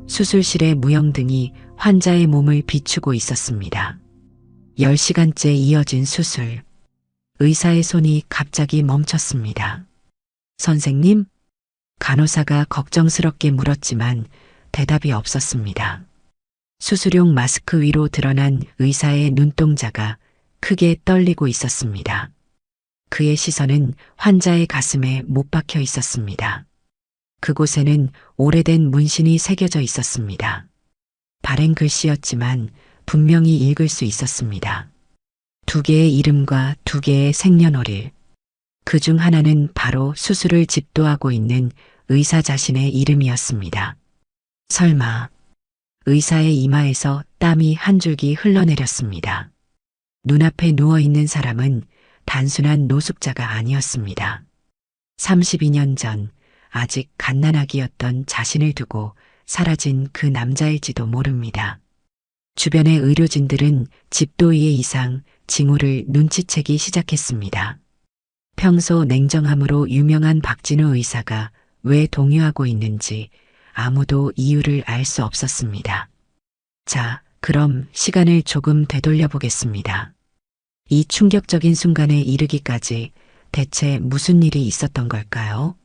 수술실의 무영등이 환자의 몸을 비추고 있었습니다. 10시간째 이어진 수술. 의사의 손이 갑자기 멈췄습니다. 선생님? 간호사가 걱정스럽게 물었지만 대답이 없었습니다. 수술용 마스크 위로 드러난 의사의 눈동자가 크게 떨리고 있었습니다. 그의 시선은 환자의 가슴에 못 박혀 있었습니다. 그곳에는 오래된 문신이 새겨져 있었습니다. 발행 글씨였지만 분명히 읽을 수 있었습니다. 2개의 이름과 2개의 생년월일. 그 중 하나는 바로 수술을 집도하고 있는 의사 자신의 이름이었습니다. 설마. 의사의 이마에서 땀이 한 줄기 흘러내렸습니다. 눈앞에 누워있는 사람은 단순한 노숙자가 아니었습니다. 32년 전 아직 갓난아기였던 자신을 두고 사라진 그 남자일지도 모릅니다. 주변의 의료진들은 집도의의 이상, 징후를 눈치채기 시작했습니다. 평소 냉정함으로 유명한 박진우 의사가 왜 동요하고 있는지 아무도 이유를 알 수 없었습니다. 자, 그럼 시간을 조금 되돌려 보겠습니다. 이 충격적인 순간에 이르기까지 대체 무슨 일이 있었던 걸까요?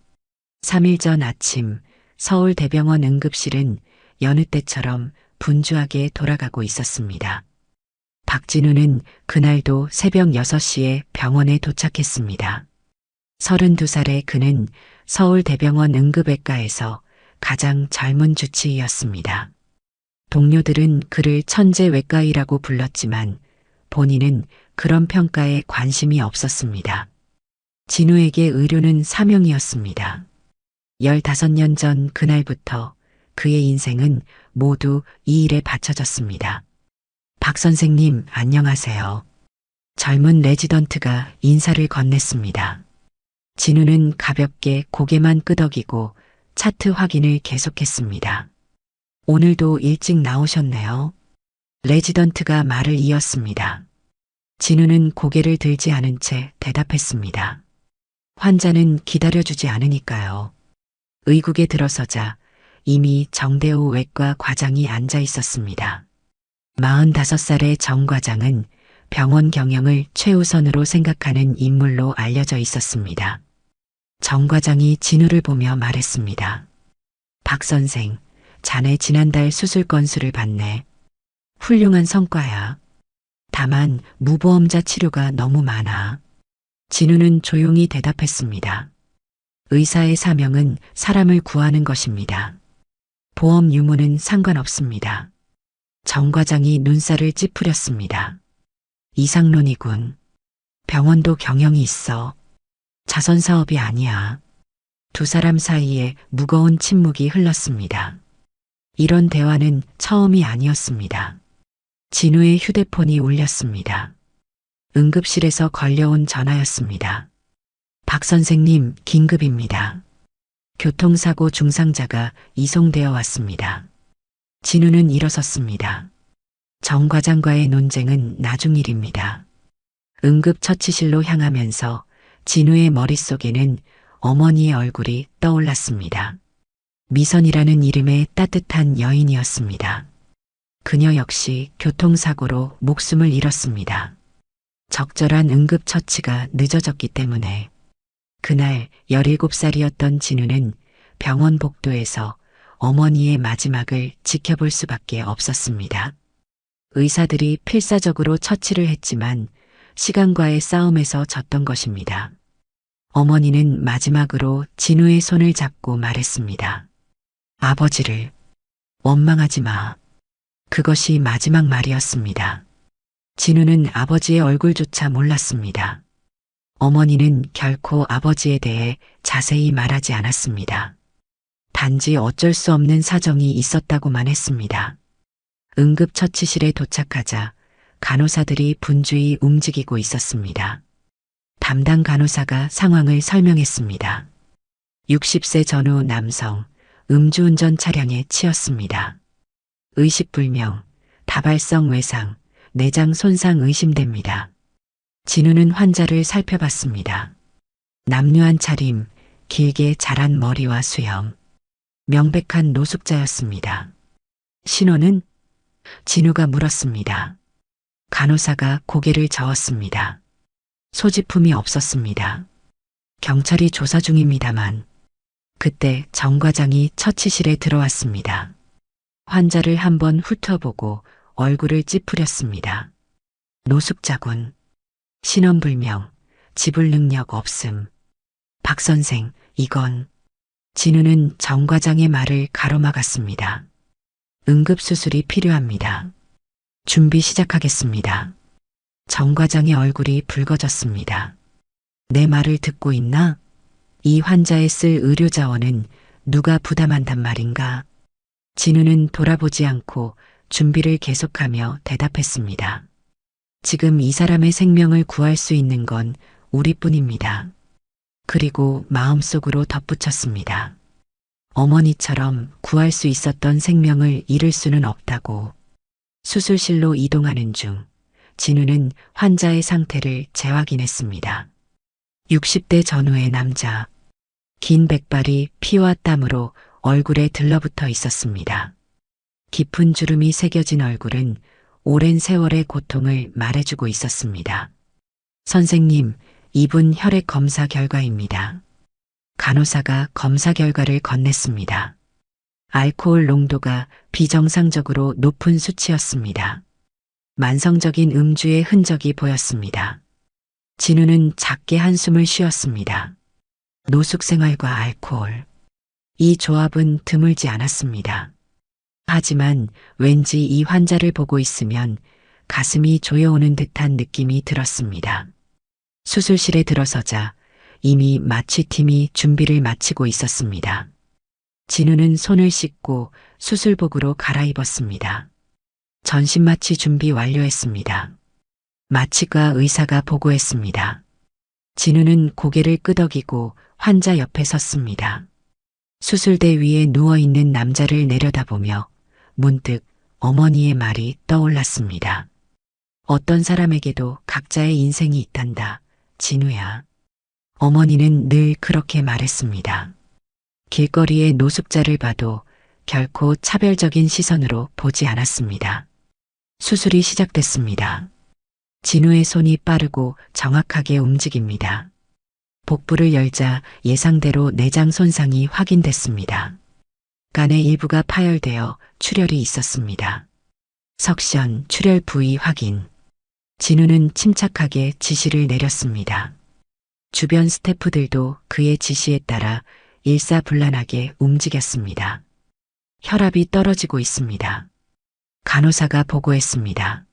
3일 전 아침 서울대병원 응급실은 여느 때처럼 분주하게 돌아가고 있었습니다. 박진우는 그날도 새벽 6시에 병원에 도착했습니다. 32살의 그는 서울대병원 응급외과에서 가장 젊은 주치의였습니다. 동료들은 그를 천재 외과의라고 불렀지만 본인은 그런 평가에 관심이 없었습니다. 진우에게 의료는 사명이었습니다. 15년 전 그날부터 그의 인생은 모두 이 일에 바쳐졌습니다. 박 선생님, 안녕하세요. 젊은 레지던트가 인사를 건넸습니다. 진우는 가볍게 고개만 끄덕이고 차트 확인을 계속했습니다. 오늘도 일찍 나오셨네요. 레지던트가 말을 이었습니다. 진우는 고개를 들지 않은 채 대답했습니다. 환자는 기다려주지 않으니까요. 의국에 들어서자 이미 정대호 외과 과장이 앉아 있었습니다. 45살의 정 과장은 병원 경영을 최우선으로 생각하는 인물로 알려져 있었습니다. 정 과장이 진우를 보며 말했습니다. 박 선생, 자네 지난달 수술 건수를 봤네. 훌륭한 성과야. 다만 무보험자 치료가 너무 많아. 진우는 조용히 대답했습니다. 의사의 사명은 사람을 구하는 것입니다. 보험 유무는 상관없습니다. 정 과장이 눈살을 찌푸렸습니다. 이상론이군. 병원도 경영이 있어. 자선사업이 아니야. 두 사람 사이에 무거운 침묵이 흘렀습니다. 이런 대화는 처음이 아니었습니다. 진우의 휴대폰이 울렸습니다. 응급실에서 걸려온 전화였습니다. 박 선생님, 긴급입니다. 교통사고 중상자가 이송되어 왔습니다. 진우는 일어섰습니다. 정 과장과의 논쟁은 나중 일입니다. 응급처치실로 향하면서 진우의 머릿속에는 어머니의 얼굴이 떠올랐습니다. 미선이라는 이름의 따뜻한 여인이었습니다. 그녀 역시 교통사고로 목숨을 잃었습니다. 적절한 응급처치가 늦어졌기 때문에 그날 17살이었던 진우는 병원 복도에서 어머니의 마지막을 지켜볼 수밖에 없었습니다. 의사들이 필사적으로 처치를 했지만 시간과의 싸움에서 졌던 것입니다. 어머니는 마지막으로 진우의 손을 잡고 말했습니다. 아버지를 원망하지 마. 그것이 마지막 말이었습니다. 진우는 아버지의 얼굴조차 몰랐습니다. 어머니는 결코 아버지에 대해 자세히 말하지 않았습니다. 단지 어쩔 수 없는 사정이 있었다고만 했습니다. 응급처치실에 도착하자 간호사들이 분주히 움직이고 있었습니다. 담당 간호사가 상황을 설명했습니다. 60세 전후 남성, 음주운전 차량에 치였습니다. 의식불명, 다발성 외상, 내장 손상 의심됩니다. 진우는 환자를 살펴봤습니다. 남루한 차림, 길게 자란 머리와 수염, 명백한 노숙자였습니다. 신호는? 진우가 물었습니다. 간호사가 고개를 저었습니다. 소지품이 없었습니다. 경찰이 조사 중입니다만. 그때 정 과장이 처치실에 들어왔습니다. 환자를 한번 훑어보고 얼굴을 찌푸렸습니다. 노숙자군. 신원불명. 지불 능력 없음. 박 선생, 이건. 진우는 정 과장의 말을 가로막았습니다. 응급수술이 필요합니다. 준비 시작하겠습니다. 정 과장의 얼굴이 붉어졌습니다. 내 말을 듣고 있나? 이 환자에 쓸 의료자원은 누가 부담한단 말인가? 진우는 돌아보지 않고 준비를 계속하며 대답했습니다. 지금 이 사람의 생명을 구할 수 있는 건 우리뿐입니다. 그리고 마음속으로 덧붙였습니다. 어머니처럼 구할 수 있었던 생명을 잃을 수는 없다고. 수술실로 이동하는 중 진우는 환자의 상태를 재확인했습니다. 60대 전후의 남자. 긴 백발이 피와 땀으로 얼굴에 들러붙어 있었습니다. 깊은 주름이 새겨진 얼굴은 오랜 세월의 고통을 말해주고 있었습니다. 선생님, 이분 혈액 검사 결과입니다. 간호사가 검사 결과를 건넸습니다. 알코올 농도가 비정상적으로 높은 수치였습니다. 만성적인 음주의 흔적이 보였습니다. 진우는 작게 한숨을 쉬었습니다. 노숙 생활과 알코올. 이 조합은 드물지 않았습니다. 하지만 왠지 이 환자를 보고 있으면 가슴이 조여오는 듯한 느낌이 들었습니다. 수술실에 들어서자 이미 마취팀이 준비를 마치고 있었습니다. 진우는 손을 씻고 수술복으로 갈아입었습니다. 전신마취 준비 완료했습니다. 마취과 의사가 보고했습니다. 진우는 고개를 끄덕이고 환자 옆에 섰습니다. 수술대 위에 누워있는 남자를 내려다보며 문득 어머니의 말이 떠올랐습니다. 어떤 사람에게도 각자의 인생이 있단다, 진우야. 어머니는 늘 그렇게 말했습니다. 길거리의 노숙자를 봐도 결코 차별적인 시선으로 보지 않았습니다. 수술이 시작됐습니다. 진우의 손이 빠르고 정확하게 움직입니다. 복부를 열자 예상대로 내장 손상이 확인됐습니다. 간의 일부가 파열되어 출혈이 있었습니다. 석션, 출혈 부위 확인. 진우는 침착하게 지시를 내렸습니다. 주변 스태프들도 그의 지시에 따라 일사불란하게 움직였습니다. 혈압이 떨어지고 있습니다. 간호사가 보고했습니다.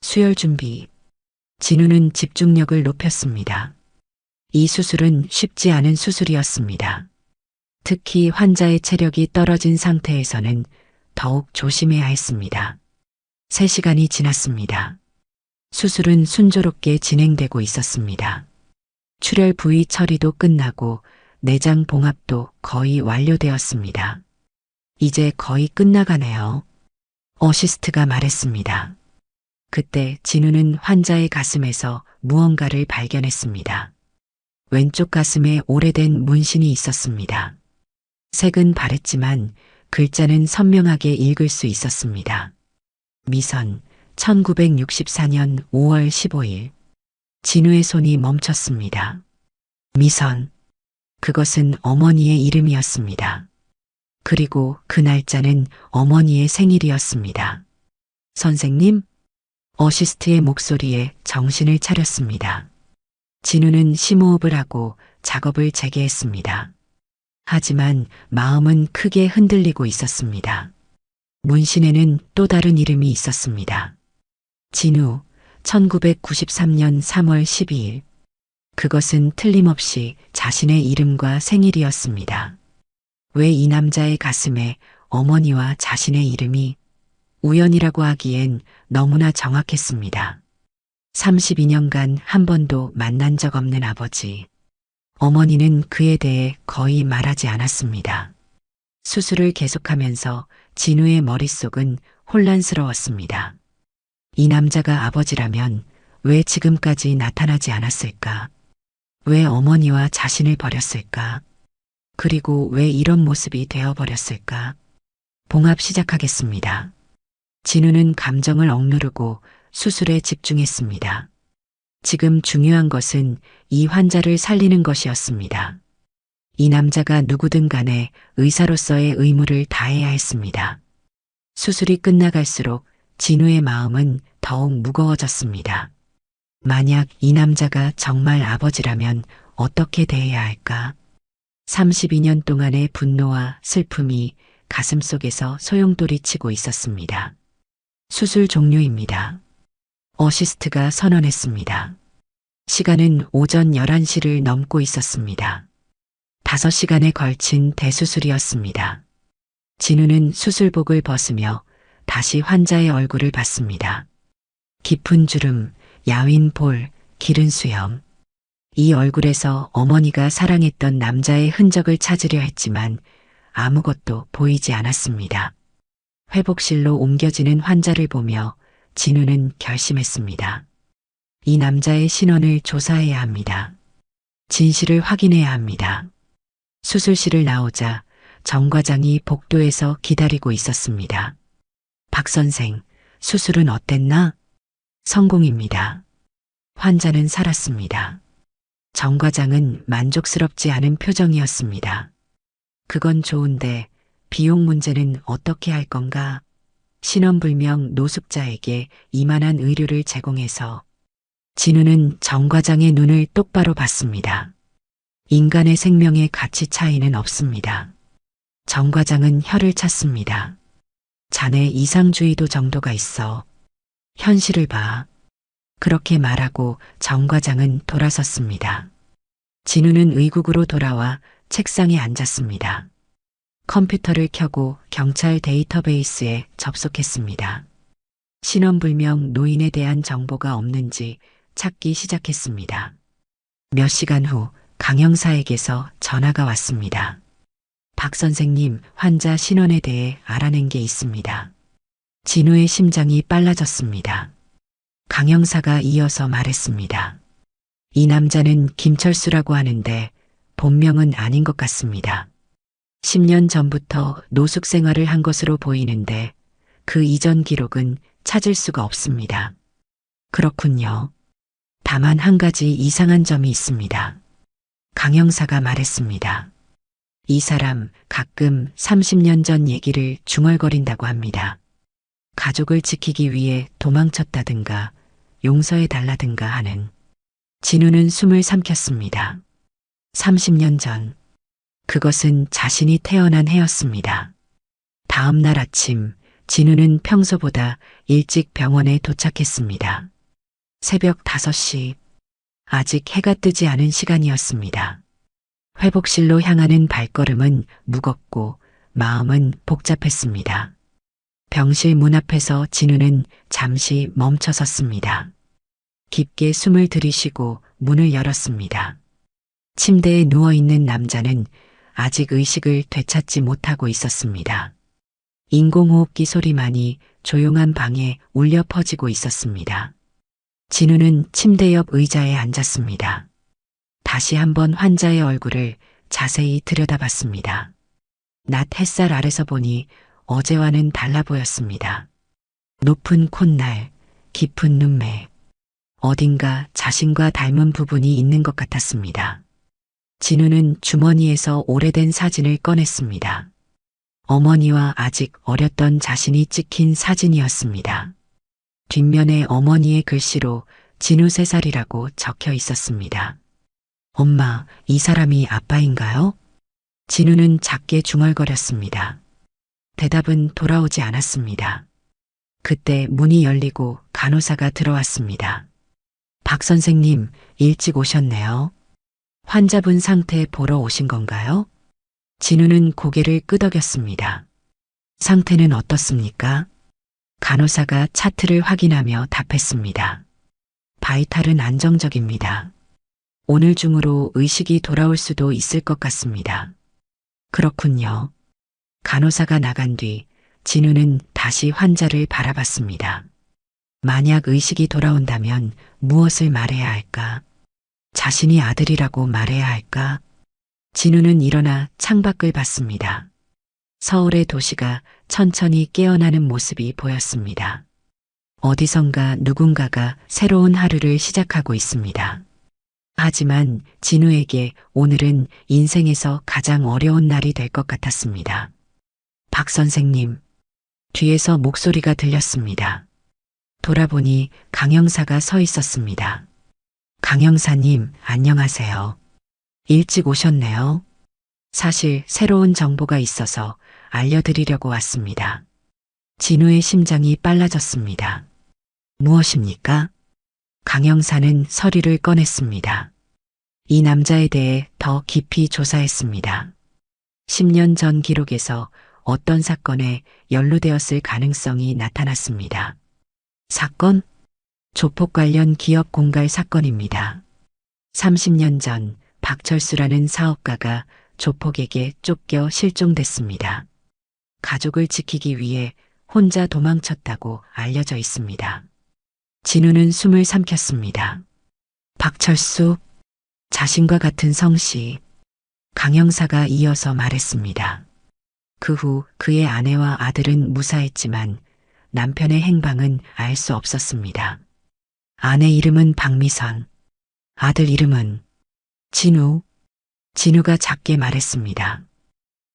수혈 준비. 진우는 집중력을 높였습니다. 이 수술은 쉽지 않은 수술이었습니다. 특히 환자의 체력이 떨어진 상태에서는 더욱 조심해야 했습니다. 3시간이 지났습니다. 수술은 순조롭게 진행되고 있었습니다. 출혈 부위 처리도 끝나고 내장 봉합도 거의 완료되었습니다. 이제 거의 끝나가네요. 어시스트가 말했습니다. 그때 진우는 환자의 가슴에서 무언가를 발견했습니다. 왼쪽 가슴에 오래된 문신이 있었습니다. 색은 바랬지만 글자는 선명하게 읽을 수 있었습니다. 미선, 1964년 5월 15일. 진우의 손이 멈췄습니다. 미선. 그것은 어머니의 이름이었습니다. 그리고 그 날짜는 어머니의 생일이었습니다. 선생님? 어시스트의 목소리에 정신을 차렸습니다. 진우는 심호흡을 하고 작업을 재개했습니다. 하지만 마음은 크게 흔들리고 있었습니다. 문신에는 또 다른 이름이 있었습니다. 진우, 1993년 3월 12일. 그것은 틀림없이 자신의 이름과 생일이었습니다. 왜 이 남자의 가슴에 어머니와 자신의 이름이? 우연이라고 하기엔 너무나 정확했습니다. 32년간 한 번도 만난 적 없는 아버지. 어머니는 그에 대해 거의 말하지 않았습니다. 수술을 계속하면서 진우의 머릿속은 혼란스러웠습니다. 이 남자가 아버지라면 왜 지금까지 나타나지 않았을까? 왜 어머니와 자신을 버렸을까? 그리고 왜 이런 모습이 되어버렸을까? 봉합 시작하겠습니다. 진우는 감정을 억누르고 수술에 집중했습니다. 지금 중요한 것은 이 환자를 살리는 것이었습니다. 이 남자가 누구든 간에 의사로서의 의무를 다해야 했습니다. 수술이 끝나갈수록 진우의 마음은 더욱 무거워졌습니다. 만약 이 남자가 정말 아버지라면 어떻게 대해야 할까? 32년 동안의 분노와 슬픔이 가슴속에서 소용돌이치고 있었습니다. 수술 종료입니다. 어시스트가 선언했습니다. 시간은 오전 11시를 넘고 있었습니다. 5시간에 걸친 대수술이었습니다. 진우는 수술복을 벗으며 다시 환자의 얼굴을 봤습니다. 깊은 주름, 야윈 볼, 기른 수염. 이 얼굴에서 어머니가 사랑했던 남자의 흔적을 찾으려 했지만 아무것도 보이지 않았습니다. 회복실로 옮겨지는 환자를 보며 진우는 결심했습니다. 이 남자의 신원을 조사해야 합니다. 진실을 확인해야 합니다. 수술실을 나오자 정 과장이 복도에서 기다리고 있었습니다. 박 선생, 수술은 어땠나? 성공입니다. 환자는 살았습니다. 정 과장은 만족스럽지 않은 표정이었습니다. 그건 좋은데 비용 문제는 어떻게 할 건가? 신원불명 노숙자에게 이만한 의료를 제공해서 진우는 정 과장의 눈을 똑바로 봤습니다. 인간의 생명의 가치 차이는 없습니다. 정 과장은 혀를 찼습니다. 자네 이상주의도 정도가 있어. 현실을 봐. 그렇게 말하고 정 과장은 돌아섰습니다. 진우는 의국으로 돌아와 책상에 앉았습니다. 컴퓨터를 켜고 경찰 데이터베이스에 접속했습니다. 신원불명 노인에 대한 정보가 없는지 찾기 시작했습니다. 몇 시간 후 강 형사에게서 전화가 왔습니다. 박 선생님, 환자 신원에 대해 알아낸 게 있습니다. 진우의 심장이 빨라졌습니다. 강 형사가 이어서 말했습니다. 이 남자는 김철수라고 하는데 본명은 아닌 것 같습니다. 10년 전부터 노숙 생활을 한 것으로 보이는데 그 이전 기록은 찾을 수가 없습니다. 그렇군요. 다만 한 가지 이상한 점이 있습니다. 강 형사가 말했습니다. 이 사람 가끔 30년 전 얘기를 중얼거린다고 합니다. 가족을 지키기 위해 도망쳤다든가 용서해달라든가 하는. 진우는 숨을 삼켰습니다. 30년 전. 그것은 자신이 태어난 해였습니다. 다음 날 아침 진우는 평소보다 일찍 병원에 도착했습니다. 새벽 5시. 아직 해가 뜨지 않은 시간이었습니다. 회복실로 향하는 발걸음은 무겁고 마음은 복잡했습니다. 병실 문 앞에서 진우는 잠시 멈춰 섰습니다. 깊게 숨을 들이쉬고 문을 열었습니다. 침대에 누워있는 남자는 아직 의식을 되찾지 못하고 있었습니다. 인공호흡기 소리만이 조용한 방에 울려 퍼지고 있었습니다. 진우는 침대 옆 의자에 앉았습니다. 다시 한번 환자의 얼굴을 자세히 들여다봤습니다. 낮 햇살 아래서 보니 어제와는 달라 보였습니다. 높은 콧날, 깊은 눈매, 어딘가 자신과 닮은 부분이 있는 것 같았습니다. 진우는 주머니에서 오래된 사진을 꺼냈습니다. 어머니와 아직 어렸던 자신이 찍힌 사진이었습니다. 뒷면에 어머니의 글씨로 진우 3살이라고 적혀 있었습니다. 엄마, 이 사람이 아빠인가요? 진우는 작게 중얼거렸습니다. 대답은 돌아오지 않았습니다. 그때 문이 열리고 간호사가 들어왔습니다. 박 선생님, 일찍 오셨네요. 환자분 상태 보러 오신 건가요? 진우는 고개를 끄덕였습니다. 상태는 어떻습니까? 간호사가 차트를 확인하며 답했습니다. 바이탈은 안정적입니다. 오늘 중으로 의식이 돌아올 수도 있을 것 같습니다. 그렇군요. 간호사가 나간 뒤 진우는 다시 환자를 바라봤습니다. 만약 의식이 돌아온다면 무엇을 말해야 할까? 자신이 아들이라고 말해야 할까? 진우는 일어나 창밖을 봤습니다. 서울의 도시가 천천히 깨어나는 모습이 보였습니다. 어디선가 누군가가 새로운 하루를 시작하고 있습니다. 하지만 진우에게 오늘은 인생에서 가장 어려운 날이 될 것 같았습니다. 박 선생님, 뒤에서 목소리가 들렸습니다. 돌아보니 강 형사가 서 있었습니다. 강 형사님, 안녕하세요. 일찍 오셨네요. 사실 새로운 정보가 있어서 알려드리려고 왔습니다. 진우의 심장이 빨라졌습니다. 무엇입니까? 강 형사는 서류를 꺼냈습니다. 이 남자에 대해 더 깊이 조사했습니다. 10년 전 기록에서 어떤 사건에 연루되었을 가능성이 나타났습니다. 사건? 조폭 관련 기업 공갈 사건입니다. 30년 전 박철수라는 사업가가 조폭에게 쫓겨 실종됐습니다. 가족을 지키기 위해 혼자 도망쳤다고 알려져 있습니다. 진우는 숨을 삼켰습니다. 박철수, 자신과 같은 성씨. 강 형사가 이어서 말했습니다. 그 후 그의 아내와 아들은 무사했지만 남편의 행방은 알 수 없었습니다. 아내 이름은 박미선, 아들 이름은 진우. 진우가 작게 말했습니다.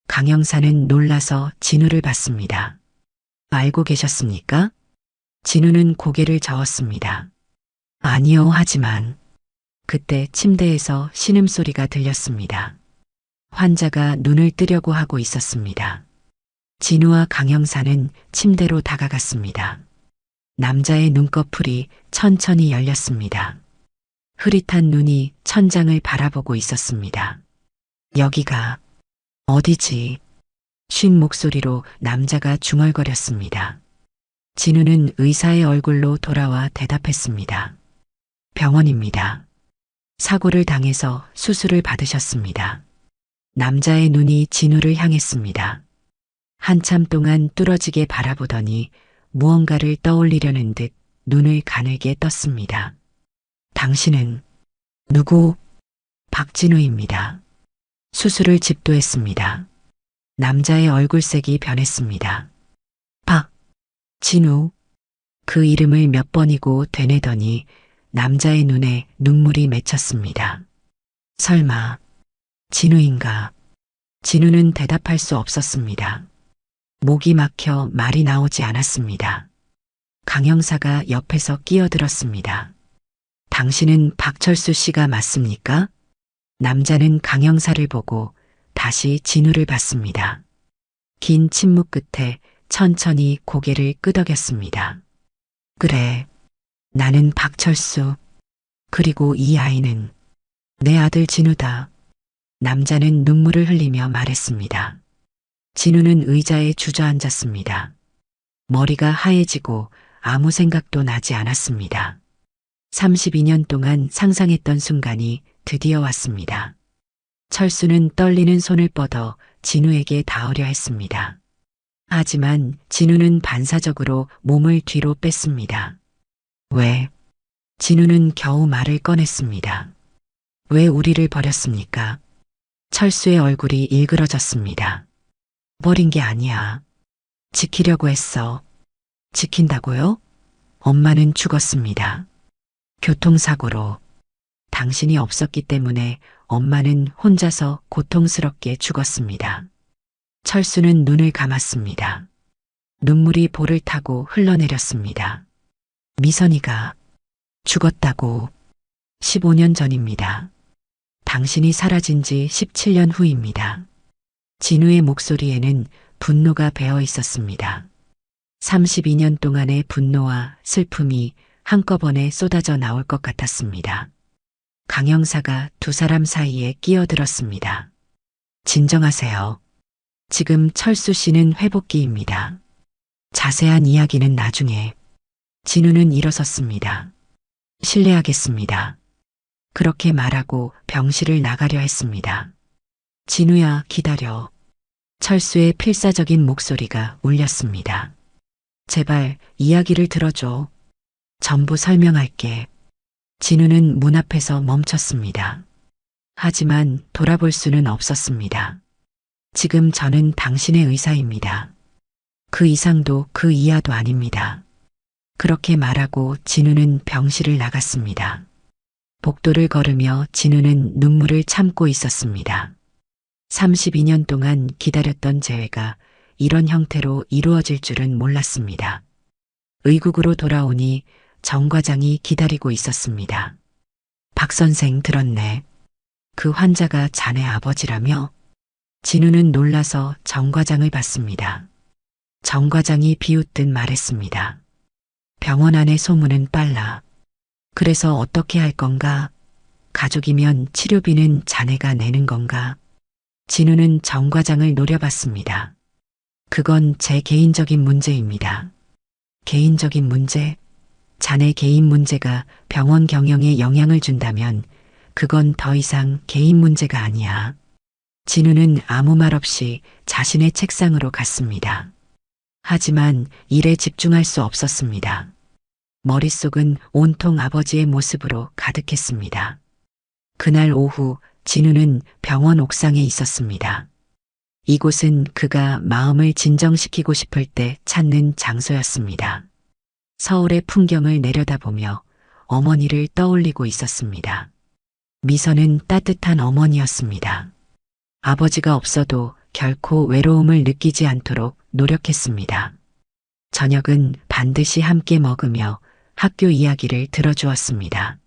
강 형사는 놀라서 진우를 봤습니다. 알고 계셨습니까? 진우는 고개를 저었습니다. 아니요, 하지만 그때 침대에서 신음소리가 들렸습니다. 환자가 눈을 뜨려고 하고 있었습니다. 진우와 강 형사는 침대로 다가갔습니다. 남자의 눈꺼풀이 천천히 열렸습니다. 흐릿한 눈이 천장을 바라보고 있었습니다. 여기가 어디지? 쉰 목소리로 남자가 중얼거렸습니다. 진우는 의사의 얼굴로 돌아와 대답했습니다. 병원입니다. 사고를 당해서 수술을 받으셨습니다. 남자의 눈이 진우를 향했습니다. 한참 동안 뚫어지게 바라보더니 무언가를 떠올리려는 듯 눈을 가늘게 떴습니다. 당신은 누구? 박진우입니다. 수술을 집도했습니다. 남자의 얼굴색이 변했습니다. 진우. 그 이름을 몇 번이고 되뇌더니 남자의 눈에 눈물이 맺혔습니다. 설마 진우인가? 진우는 대답할 수 없었습니다. 목이 막혀 말이 나오지 않았습니다. 강 형사가 옆에서 끼어들었습니다. 당신은 박철수 씨가 맞습니까? 남자는 강 형사를 보고 다시 진우를 봤습니다. 긴 침묵 끝에 천천히 고개를 끄덕였습니다. 그래, 나는 박철수. 그리고 이 아이는 내 아들 진우다. 남자는 눈물을 흘리며 말했습니다. 진우는 의자에 주저앉았습니다. 머리가 하얘지고 아무 생각도 나지 않았습니다. 32년 동안 상상했던 순간이 드디어 왔습니다. 철수는 떨리는 손을 뻗어 진우에게 닿으려 했습니다. 하지만 진우는 반사적으로 몸을 뒤로 뺐습니다. 왜? 진우는 겨우 말을 꺼냈습니다. 왜 우리를 버렸습니까? 철수의 얼굴이 일그러졌습니다. 버린 게 아니야. 지키려고 했어. 지킨다고요? 엄마는 죽었습니다. 교통사고로. 당신이 없었기 때문에 엄마는 혼자서 고통스럽게 죽었습니다. 철수는 눈을 감았습니다. 눈물이 볼을 타고 흘러내렸습니다. 미선이가 죽었다고. 15년 전입니다. 당신이 사라진 지 17년 후입니다. 진우의 목소리에는 분노가 배어 있었습니다. 32년 동안의 분노와 슬픔이 한꺼번에 쏟아져 나올 것 같았습니다. 강 형사가 두 사람 사이에 끼어들었습니다. 진정하세요. 지금 철수 씨는 회복기입니다. 자세한 이야기는 나중에. 진우는 일어섰습니다. 실례하겠습니다. 그렇게 말하고 병실을 나가려 했습니다. 진우야, 기다려. 철수의 필사적인 목소리가 울렸습니다. 제발 이야기를 들어줘. 전부 설명할게. 진우는 문 앞에서 멈췄습니다. 하지만 돌아볼 수는 없었습니다. 지금 저는 당신의 의사입니다. 그 이상도 그 이하도 아닙니다. 그렇게 말하고 진우는 병실을 나갔습니다. 복도를 걸으며 진우는 눈물을 참고 있었습니다. 32년 동안 기다렸던 재회가 이런 형태로 이루어질 줄은 몰랐습니다. 의국으로 돌아오니 정 과장이 기다리고 있었습니다. 박 선생 들었네. 그 환자가 자네 아버지라며? 진우는 놀라서 정 과장을 봤습니다. 정 과장이 비웃듯 말했습니다. 병원 안의 소문은 빨라. 그래서 어떻게 할 건가? 가족이면 치료비는 자네가 내는 건가? 진우는 정 과장을 노려봤습니다. 그건 제 개인적인 문제입니다. 개인적인 문제? 자네 개인 문제가 병원 경영에 영향을 준다면 그건 더 이상 개인 문제가 아니야. 진우는 아무 말 없이 자신의 책상으로 갔습니다. 하지만 일에 집중할 수 없었습니다. 머릿속은 온통 아버지의 모습으로 가득했습니다. 그날 오후 진우는 병원 옥상에 있었습니다. 이곳은 그가 마음을 진정시키고 싶을 때 찾는 장소였습니다. 서울의 풍경을 내려다보며 어머니를 떠올리고 있었습니다. 미선은 따뜻한 어머니였습니다. 아버지가 없어도 결코 외로움을 느끼지 않도록 노력했습니다. 저녁은 반드시 함께 먹으며 학교 이야기를 들어주었습니다.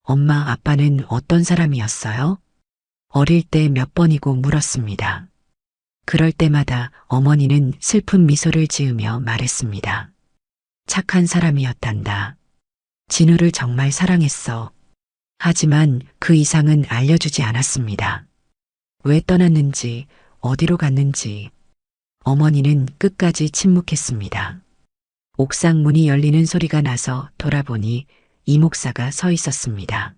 엄마, 아빠는 어떤 사람이었어요? 어릴 때 몇 번이고 물었습니다. 그럴 때마다 어머니는 슬픈 미소를 지으며 말했습니다. 착한 사람이었단다. 진우를 정말 사랑했어. 하지만 그 이상은 알려주지 않았습니다. 왜 떠났는지, 어디로 갔는지. 어머니는 끝까지 침묵했습니다. 옥상 문이 열리는 소리가 나서 돌아보니 이 목사가 서 있었습니다.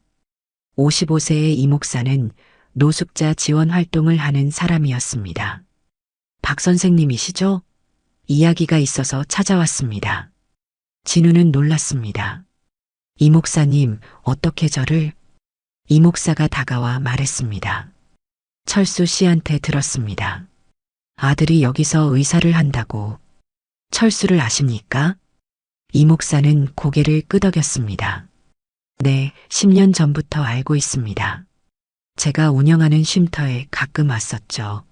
55세의 이 목사는 노숙자 지원 활동을 하는 사람이었습니다. 박 선생님이시죠? 이야기가 있어서 찾아왔습니다. 진우는 놀랐습니다. 이 목사님, 어떻게 저를? 이 목사가 다가와 말했습니다. 철수 씨한테 들었습니다. 아들이 여기서 의사를 한다고. 철수를 아십니까? 이 목사는 고개를 끄덕였습니다. 네, 10년 전부터 알고 있습니다. 제가 운영하는 쉼터에 가끔 왔었죠.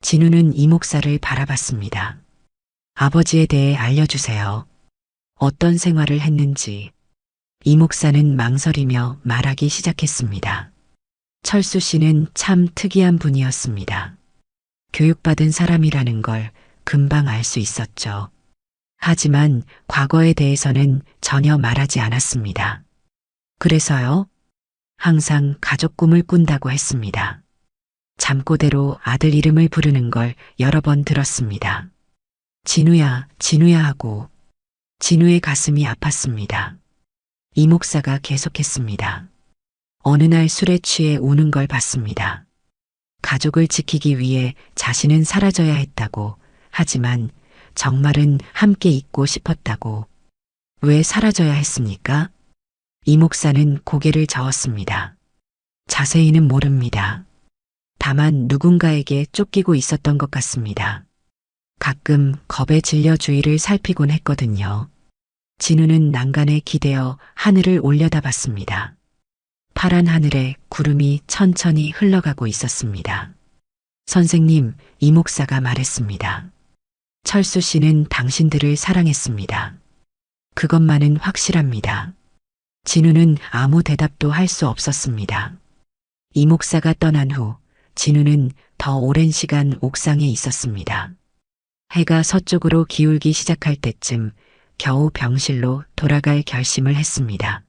진우는 이 목사를 바라봤습니다. 아버지에 대해 알려주세요. 어떤 생활을 했는지. 이 목사는 망설이며 말하기 시작했습니다. 철수 씨는 참 특이한 분이었습니다. 교육받은 사람이라는 걸 금방 알 수 있었죠. 하지만 과거에 대해서는 전혀 말하지 않았습니다. 그래서요? 항상 가족 꿈을 꾼다고 했습니다. 잠꼬대로 아들 이름을 부르는 걸 여러 번 들었습니다. 진우야, 진우야 하고. 진우의 가슴이 아팠습니다. 이 목사가 계속했습니다. 어느 날 술에 취해 우는 걸 봤습니다. 가족을 지키기 위해 자신은 사라져야 했다고. 하지만 정말은 함께 있고 싶었다고. 왜 사라져야 했습니까? 이 목사는 고개를 저었습니다. 자세히는 모릅니다. 다만 누군가에게 쫓기고 있었던 것 같습니다. 가끔 겁에 질려 주위를 살피곤 했거든요. 진우는 난간에 기대어 하늘을 올려다봤습니다. 파란 하늘에 구름이 천천히 흘러가고 있었습니다. 선생님, 이 목사가 말했습니다. 철수 씨는 당신들을 사랑했습니다. 그것만은 확실합니다. 진우는 아무 대답도 할 수 없었습니다. 이 목사가 떠난 후 진우는 더 오랜 시간 옥상에 있었습니다. 해가 서쪽으로 기울기 시작할 때쯤 겨우 병실로 돌아갈 결심을 했습니다.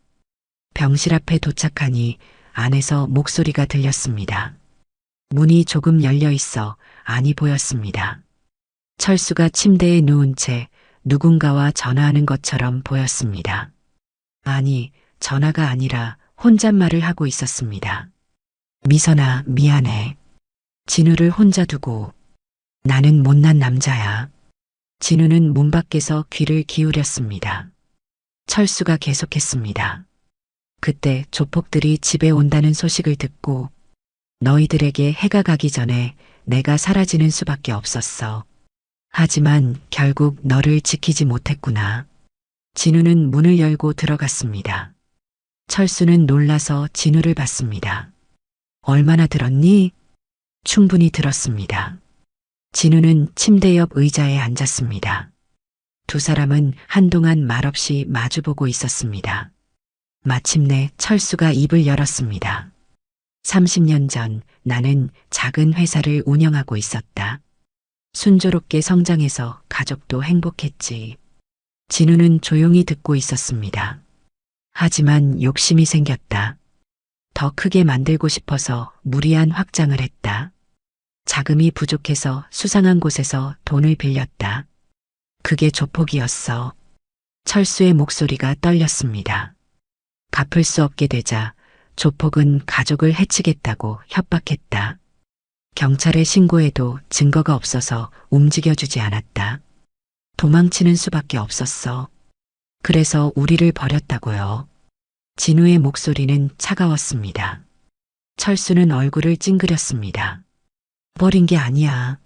병실 앞에 도착하니 안에서 목소리가 들렸습니다. 문이 조금 열려 있어 안이 보였습니다. 철수가 침대에 누운 채 누군가와 전화하는 것처럼 보였습니다. 아니, 전화가 아니라 혼잣말을 하고 있었습니다. 미선아, 미안해. 진우를 혼자 두고. 나는 못난 남자야. 진우는 문 밖에서 귀를 기울였습니다. 철수가 계속했습니다. 그때 조폭들이 집에 온다는 소식을 듣고 너희들에게 해가 가기 전에 내가 사라지는 수밖에 없었어. 하지만 결국 너를 지키지 못했구나. 진우는 문을 열고 들어갔습니다. 철수는 놀라서 진우를 봤습니다. 얼마나 들었니? 충분히 들었습니다. 진우는 침대 옆 의자에 앉았습니다. 두 사람은 한동안 말없이 마주보고 있었습니다. 마침내 철수가 입을 열었습니다. 30년 전 나는 작은 회사를 운영하고 있었다. 순조롭게 성장해서 가족도 행복했지. 진우는 조용히 듣고 있었습니다. 하지만 욕심이 생겼다. 더 크게 만들고 싶어서 무리한 확장을 했다. 자금이 부족해서 수상한 곳에서 돈을 빌렸다. 그게 조폭이었어. 철수의 목소리가 떨렸습니다. 갚을 수 없게 되자 조폭은 가족을 해치겠다고 협박했다. 경찰에 신고해도 증거가 없어서 움직여주지 않았다. 도망치는 수밖에 없었어. 그래서 우리를 버렸다고요. 진우의 목소리는 차가웠습니다. 철수는 얼굴을 찡그렸습니다. 버린 게 아니야.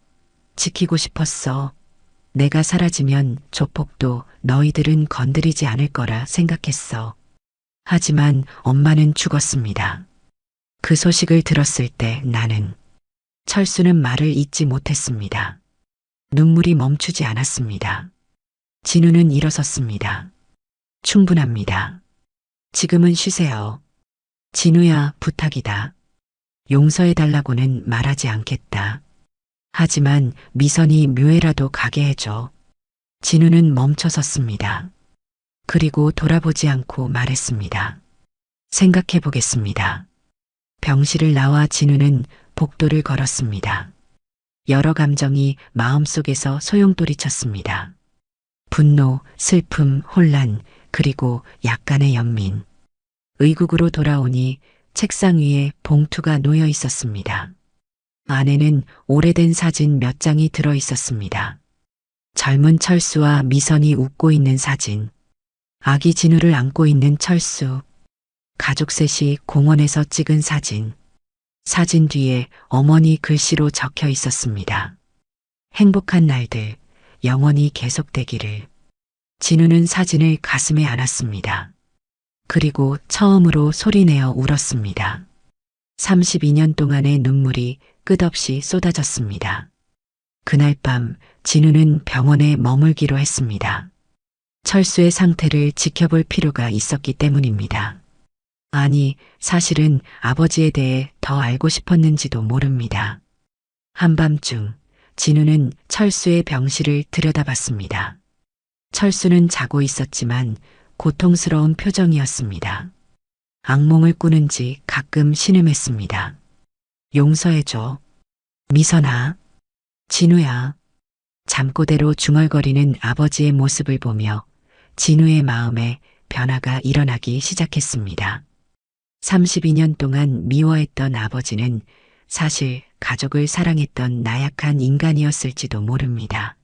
지키고 싶었어. 내가 사라지면 조폭도 너희들은 건드리지 않을 거라 생각했어. 하지만 엄마는 죽었습니다. 그 소식을 들었을 때 나는 철수는 말을 잇지 못했습니다. 눈물이 멈추지 않았습니다. 진우는 일어섰습니다. 충분합니다. 지금은 쉬세요. 진우야, 부탁이다. 용서해달라고는 말하지 않겠다. 하지만 미선이 묘해라도 가게 해줘. 진우는 멈춰섰습니다. 그리고 돌아보지 않고 말했습니다. 생각해 보겠습니다. 병실을 나와 진우는 복도를 걸었습니다. 여러 감정이 마음속에서 소용돌이쳤습니다. 분노, 슬픔, 혼란, 그리고 약간의 연민. 의국으로 돌아오니 책상 위에 봉투가 놓여 있었습니다. 안에는 오래된 사진 몇 장이 들어 있었습니다. 젊은 철수와 미선이 웃고 있는 사진. 아기 진우를 안고 있는 철수. 가족 셋이 공원에서 찍은 사진. 사진 뒤에 어머니 글씨로 적혀 있었습니다. 행복한 날들, 영원히 계속되기를. 진우는 사진을 가슴에 안았습니다. 그리고 처음으로 소리내어 울었습니다. 32년 동안의 눈물이 끝없이 쏟아졌습니다. 그날 밤 진우는 병원에 머물기로 했습니다. 철수의 상태를 지켜볼 필요가 있었기 때문입니다. 아니, 사실은 아버지에 대해 더 알고 싶었는지도 모릅니다. 한밤중 진우는 철수의 병실을 들여다봤습니다. 철수는 자고 있었지만 고통스러운 표정이었습니다. 악몽을 꾸는지 가끔 신음했습니다. 용서해줘. 미선아. 진우야. 잠꼬대로 중얼거리는 아버지의 모습을 보며 진우의 마음에 변화가 일어나기 시작했습니다. 32년 동안 미워했던 아버지는 사실 가족을 사랑했던 나약한 인간이었을지도 모릅니다.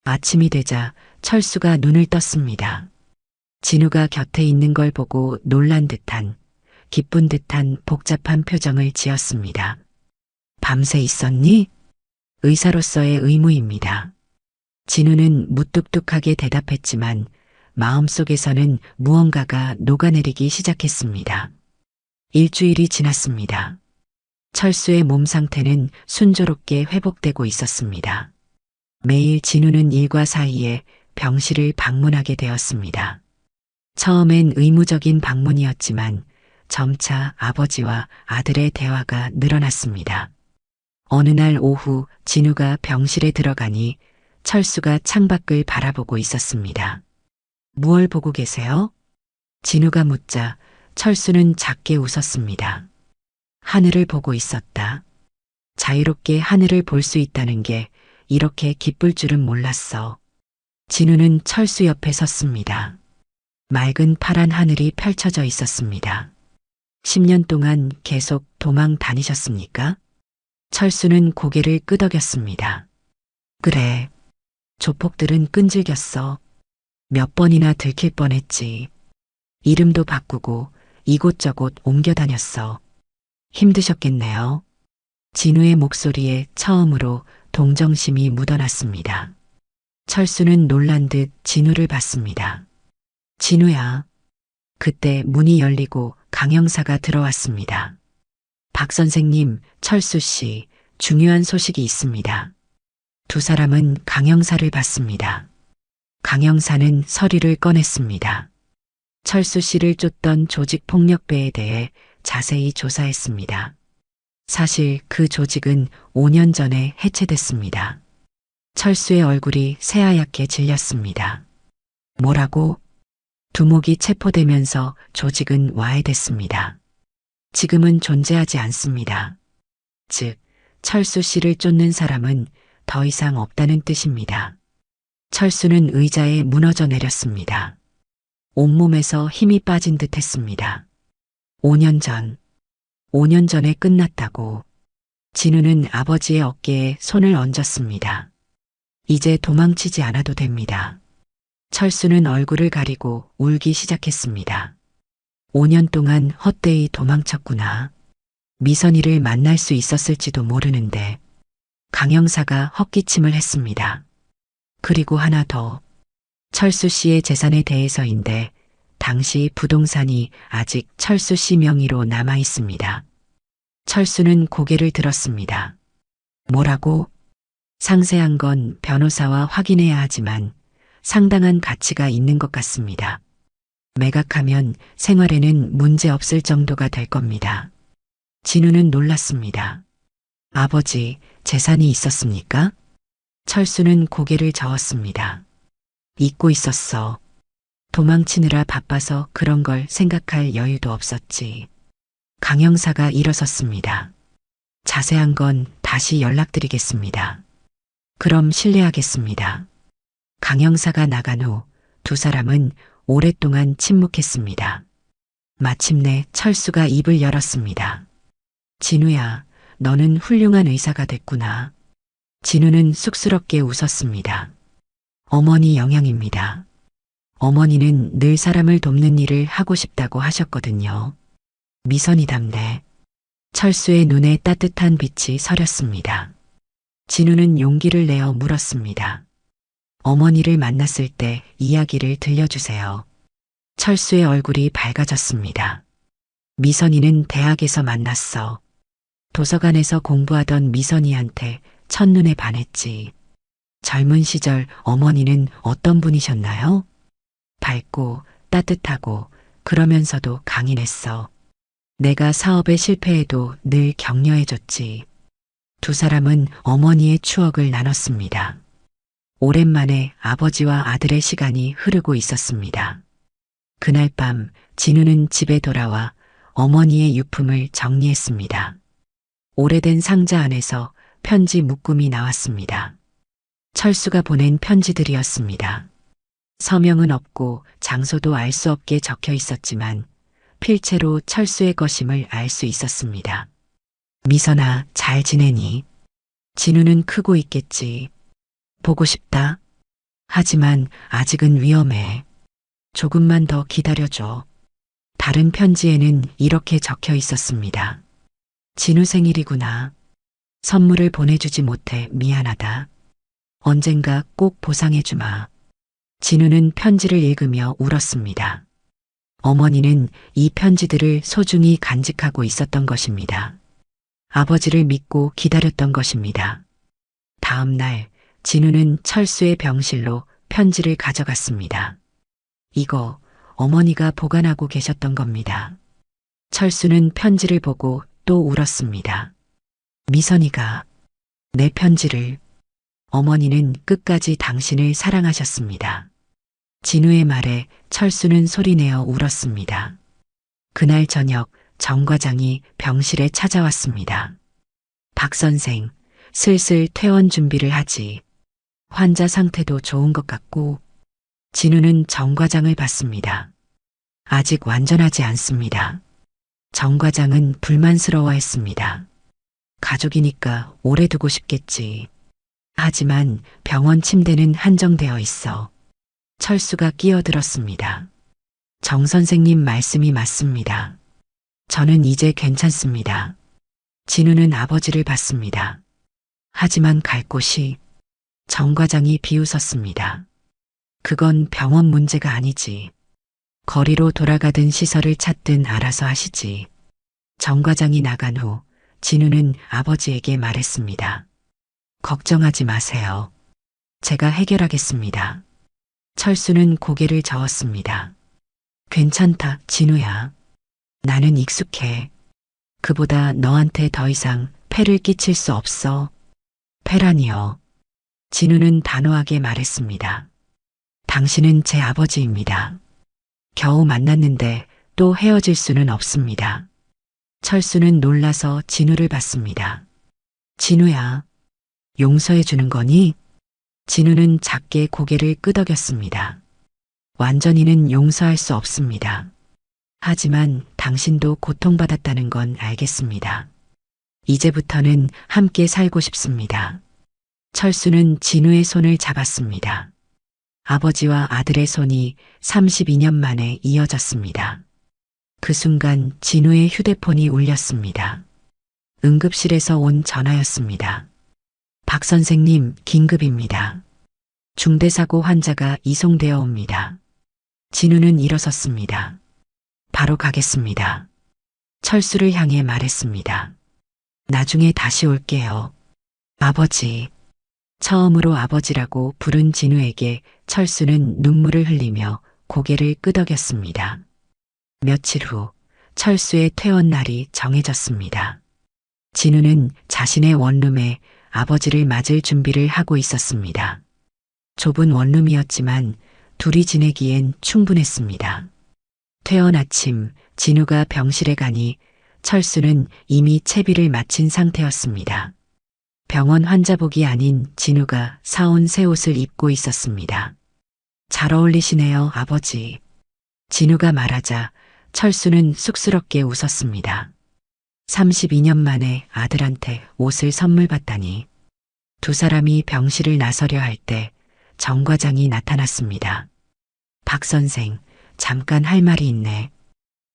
아침이 되자 철수가 눈을 떴습니다. 진우가 곁에 있는 걸 보고 놀란 듯한, 기쁜 듯한 복잡한 표정을 지었습니다. 밤새 있었니? 의사로서의 의무입니다. 진우는 무뚝뚝하게 대답했지만 마음속에서는 무언가가 녹아내리기 시작했습니다. 일주일이 지났습니다. 철수의 몸 상태는 순조롭게 회복되고 있었습니다. 매일 진우는 일과 사이에 병실을 방문하게 되었습니다. 처음엔 의무적인 방문이었지만 점차 아버지와 아들의 대화가 늘어났습니다. 어느 날 오후 진우가 병실에 들어가니 철수가 창밖을 바라보고 있었습니다. 무얼 보고 계세요? 진우가 묻자 철수는 작게 웃었습니다. 하늘을 보고 있었다. 자유롭게 하늘을 볼 수 있다는 게 이렇게 기쁠 줄은 몰랐어. 진우는 철수 옆에 섰습니다. 맑은 파란 하늘이 펼쳐져 있었습니다. 10년 동안 계속 도망 다니셨습니까? 철수는 고개를 끄덕였습니다. 그래. 조폭들은 끈질겼어. 몇 번이나 들킬 뻔했지. 이름도 바꾸고 이곳저곳 옮겨 다녔어. 힘드셨겠네요. 진우의 목소리에 처음으로 동정심이 묻어났습니다. 철수는 놀란 듯 진우를 봤습니다. 진우야. 그때 문이 열리고 강 형사가 들어왔습니다. 박 선생님, 철수 씨, 중요한 소식이 있습니다. 두 사람은 강 형사를 봤습니다. 강 형사는 서류를 꺼냈습니다. 철수 씨를 쫓던 조직폭력배에 대해 자세히 조사했습니다. 사실 그 조직은 5년 전에 해체됐습니다. 철수의 얼굴이 새하얗게 질렸습니다. 뭐라고? 두목이 체포되면서 조직은 와해됐습니다. 지금은 존재하지 않습니다. 즉, 철수 씨를 쫓는 사람은 더 이상 없다는 뜻입니다. 철수는 의자에 무너져 내렸습니다. 온몸에서 힘이 빠진 듯 했습니다. 5년 전에 끝났다고. 진우는 아버지의 어깨에 손을 얹었습니다. 이제 도망치지 않아도 됩니다. 철수는 얼굴을 가리고 울기 시작했습니다. 5년 동안 헛되이 도망쳤구나. 미선이를 만날 수 있었을지도 모르는데. 강 형사가 헛기침을 했습니다. 그리고 하나 더. 철수 씨의 재산에 대해서인데 당시 부동산이 아직 철수 씨 명의로 남아 있습니다. 철수는 고개를 들었습니다. 뭐라고? 상세한 건 변호사와 확인해야 하지만 상당한 가치가 있는 것 같습니다. 매각하면 생활에는 문제 없을 정도가 될 겁니다. 진우는 놀랐습니다. 아버지, 재산이 있었습니까? 철수는 고개를 저었습니다. 잊고 있었어. 도망치느라 바빠서 그런 걸 생각할 여유도 없었지. 강 형사가 일어섰습니다. 자세한 건 다시 연락드리겠습니다. 그럼 실례하겠습니다. 강 형사가 나간 후 두 사람은 오랫동안 침묵했습니다. 마침내 철수가 입을 열었습니다. 진우야, 너는 훌륭한 의사가 됐구나. 진우는 쑥스럽게 웃었습니다. 어머니 영향입니다. 어머니는 늘 사람을 돕는 일을 하고 싶다고 하셨거든요. 미선이답네. 철수의 눈에 따뜻한 빛이 서렸습니다. 진우는 용기를 내어 물었습니다. 어머니를 만났을 때 이야기를 들려주세요. 철수의 얼굴이 밝아졌습니다. 미선이는 대학에서 만났어. 도서관에서 공부하던 미선이한테 첫눈에 반했지. 젊은 시절 어머니는 어떤 분이셨나요? 밝고 따뜻하고 그러면서도 강인했어. 내가 사업에 실패해도 늘 격려해줬지. 두 사람은 어머니의 추억을 나눴습니다. 오랜만에 아버지와 아들의 시간이 흐르고 있었습니다. 그날 밤 진우는 집에 돌아와 어머니의 유품을 정리했습니다. 오래된 상자 안에서 편지 묶음이 나왔습니다. 철수가 보낸 편지들이었습니다. 서명은 없고 장소도 알 수 없게 적혀 있었지만 필체로 철수의 것임을 알 수 있었습니다. 미선아, 잘 지내니? 진우는 크고 있겠지. 보고 싶다. 하지만 아직은 위험해. 조금만 더 기다려줘. 다른 편지에는 이렇게 적혀 있었습니다. 진우 생일이구나. 선물을 보내주지 못해 미안하다. 언젠가 꼭 보상해주마. 진우는 편지를 읽으며 울었습니다. 어머니는 이 편지들을 소중히 간직하고 있었던 것입니다. 아버지를 믿고 기다렸던 것입니다. 다음 날 진우는 철수의 병실로 편지를 가져갔습니다. 이거 어머니가 보관하고 계셨던 겁니다. 철수는 편지를 보고 또 울었습니다. 미선이가 내 편지를. 어머니는 끝까지 당신을 사랑하셨습니다. 진우의 말에 철수는 소리내어 울었습니다. 그날 저녁 정 과장이 병실에 찾아왔습니다. 박 선생, 슬슬 퇴원 준비를 하지. 환자 상태도 좋은 것 같고. 진우는 정 과장을 봤습니다. 아직 완전하지 않습니다. 정 과장은 불만스러워했습니다. 가족이니까 오래 두고 싶겠지. 하지만 병원 침대는 한정되어 있어. 철수가 끼어들었습니다. 정 선생님 말씀이 맞습니다. 저는 이제 괜찮습니다. 진우는 아버지를 봤습니다. 하지만 갈 곳이 정 과장이 비웃었습니다. 그건 병원 문제가 아니지. 거리로 돌아가든 시설을 찾든 알아서 하시지. 정 과장이 나간 후 진우는 아버지에게 말했습니다. 걱정하지 마세요. 제가 해결하겠습니다. 철수는 고개를 저었습니다. 괜찮다, 진우야. 나는 익숙해. 그보다 너한테 더 이상 폐를 끼칠 수 없어. 폐라니요. 진우는 단호하게 말했습니다. 당신은 제 아버지입니다. 겨우 만났는데 또 헤어질 수는 없습니다. 철수는 놀라서 진우를 봤습니다. 진우야, 용서해 주는 거니? 진우는 작게 고개를 끄덕였습니다. 완전히는 용서할 수 없습니다. 하지만 당신도 고통받았다는 건 알겠습니다. 이제부터는 함께 살고 싶습니다. 철수는 진우의 손을 잡았습니다. 아버지와 아들의 손이 32년 만에 이어졌습니다. 그 순간 진우의 휴대폰이 울렸습니다. 응급실에서 온 전화였습니다. 박 선생님, 긴급입니다. 중대사고 환자가 이송되어 옵니다. 진우는 일어섰습니다. 바로 가겠습니다. 철수를 향해 말했습니다. 나중에 다시 올게요. 아버지. 처음으로 아버지라고 부른 진우에게 철수는 눈물을 흘리며 고개를 끄덕였습니다. 며칠 후 철수의 퇴원 날이 정해졌습니다. 진우는 자신의 원룸에 아버지를 맞을 준비를 하고 있었습니다. 좁은 원룸이었지만 둘이 지내기엔 충분했습니다. 퇴원 아침 진우가 병실에 가니 철수는 이미 채비를 마친 상태였습니다. 병원 환자복이 아닌 진우가 사온 새 옷을 입고 있었습니다. 잘 어울리시네요, 아버지. 진우가 말하자 철수는 쑥스럽게 웃었습니다. 32년 만에 아들한테 옷을 선물 받다니. 두 사람이 병실을 나서려 할 때 정 과장이 나타났습니다. 박 선생, 잠깐 할 말이 있네.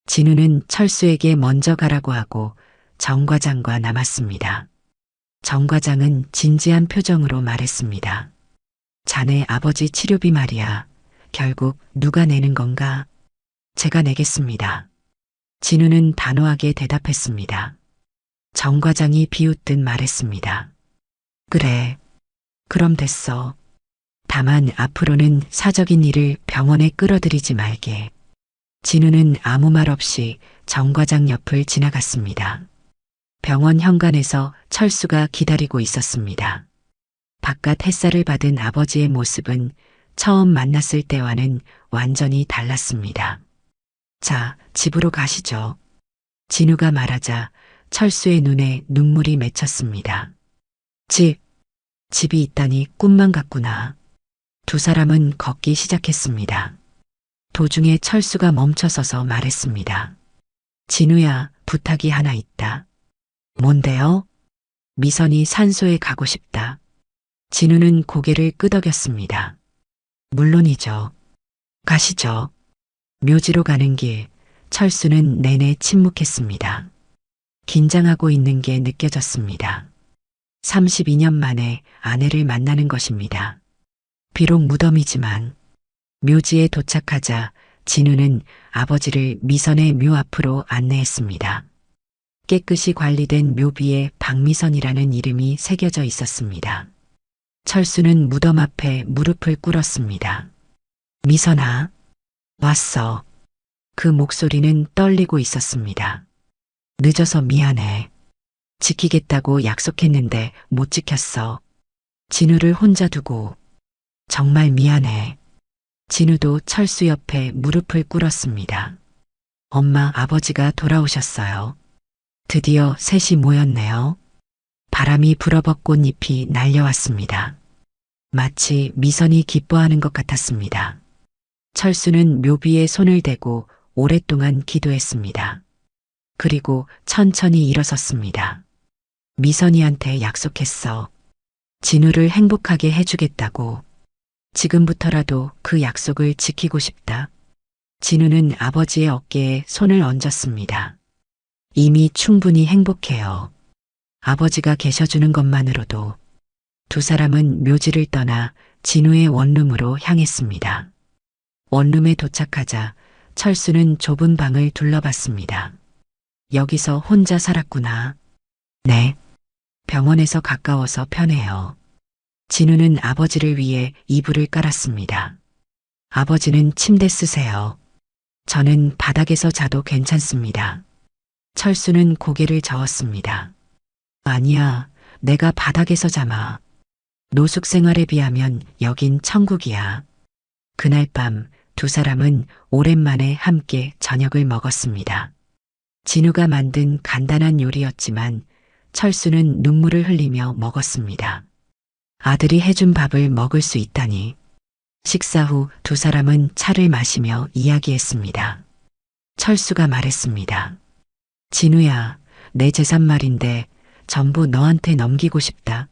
진우는 철수에게 먼저 가라고 하고 정 과장과 남았습니다. 정 과장은 진지한 표정으로 말했습니다. 자네 아버지 치료비 말이야. 결국 누가 내는 건가? 제가 내겠습니다. 진우는 단호하게 대답했습니다. 정 과장이 비웃듯 말했습니다. 그래. 그럼 됐어. 다만 앞으로는 사적인 일을 병원에 끌어들이지 말게. 진우는 아무 말 없이 정 과장 옆을 지나갔습니다. 병원 현관에서 철수가 기다리고 있었습니다. 바깥 햇살을 받은 아버지의 모습은 처음 만났을 때와는 완전히 달랐습니다. 자, 집으로 가시죠. 진우가 말하자 철수의 눈에 눈물이 맺혔습니다. 집이 있다니 꿈만 같구나. 두 사람은 걷기 시작했습니다. 도중에 철수가 멈춰서서 말했습니다. 진우야, 부탁이 하나 있다. 뭔데요? 미선이 산소에 가고 싶다. 진우는 고개를 끄덕였습니다. 물론이죠. 가시죠. 묘지로 가는 길, 철수는 내내 침묵했습니다. 긴장하고 있는 게 느껴졌습니다. 32년 만에 아내를 만나는 것입니다. 비록 무덤이지만 묘지에 도착하자 진우는 아버지를 미선의 묘 앞으로 안내했습니다. 깨끗이 관리된 묘비에 박미선이라는 이름이 새겨져 있었습니다. 철수는 무덤 앞에 무릎을 꿇었습니다. 미선아, 왔어. 그 목소리는 떨리고 있었습니다. 늦어서 미안해. 지키겠다고 약속했는데 못 지켰어. 진우를 혼자 두고. 정말 미안해. 진우도 철수 옆에 무릎을 꿇었습니다. 엄마, 아버지가 돌아오셨어요. 드디어 셋이 모였네요. 바람이 불어벗 꽃잎이 날려왔습니다. 마치 미선이 기뻐하는 것 같았습니다. 철수는 묘비에 손을 대고 오랫동안 기도했습니다. 그리고 천천히 일어섰습니다. 미선이한테 약속했어. 진우를 행복하게 해주겠다고. 지금부터라도 그 약속을 지키고 싶다. 진우는 아버지의 어깨에 손을 얹었습니다. 이미 충분히 행복해요. 아버지가 계셔주는 것만으로도 두 사람은 묘지를 떠나 진우의 원룸으로 향했습니다. 원룸에 도착하자 철수는 좁은 방을 둘러봤습니다. 여기서 혼자 살았구나. 네. 병원에서 가까워서 편해요. 진우는 아버지를 위해 이불을 깔았습니다. 아버지는 침대 쓰세요. 저는 바닥에서 자도 괜찮습니다. 철수는 고개를 저었습니다. 아니야, 내가 바닥에서 자마. 노숙 생활에 비하면 여긴 천국이야. 그날 밤 두 사람은 오랜만에 함께 저녁을 먹었습니다. 진우가 만든 간단한 요리였지만 철수는 눈물을 흘리며 먹었습니다. 아들이 해준 밥을 먹을 수 있다니. 식사 후 두 사람은 차를 마시며 이야기했습니다. 철수가 말했습니다. 진우야, 내 재산 말인데 전부 너한테 넘기고 싶다.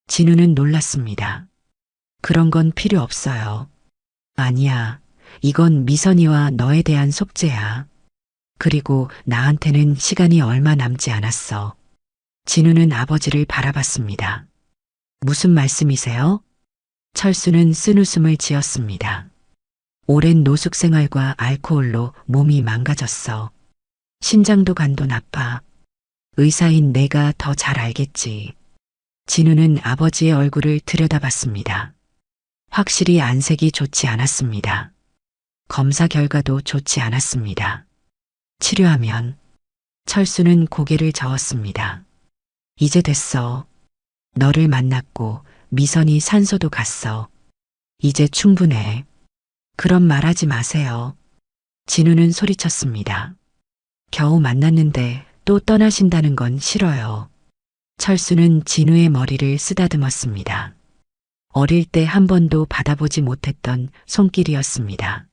진우는 놀랐습니다. 그런 건 필요 없어요. 아니야, 이건 미선이와 너에 대한 속죄야. 그리고 나한테는 시간이 얼마 남지 않았어. 진우는 아버지를 바라봤습니다. 무슨 말씀이세요? 철수는 쓴웃음을 지었습니다. 오랜 노숙 생활과 알코올로 몸이 망가졌어. 신장도 간도 나빠. 의사인 내가 더 잘 알겠지. 진우는 아버지의 얼굴을 들여다봤습니다. 확실히 안색이 좋지 않았습니다. 검사 결과도 좋지 않았습니다. 치료하면 철수는 고개를 저었습니다. 이제 됐어. 너를 만났고 미선이 산소도 갔어. 이제 충분해. 그런 말하지 마세요. 진우는 소리쳤습니다. 겨우 만났는데 또 떠나신다는 건 싫어요. 철수는 진우의 머리를 쓰다듬었습니다. 어릴 때 한 번도 받아보지 못했던 손길이었습니다.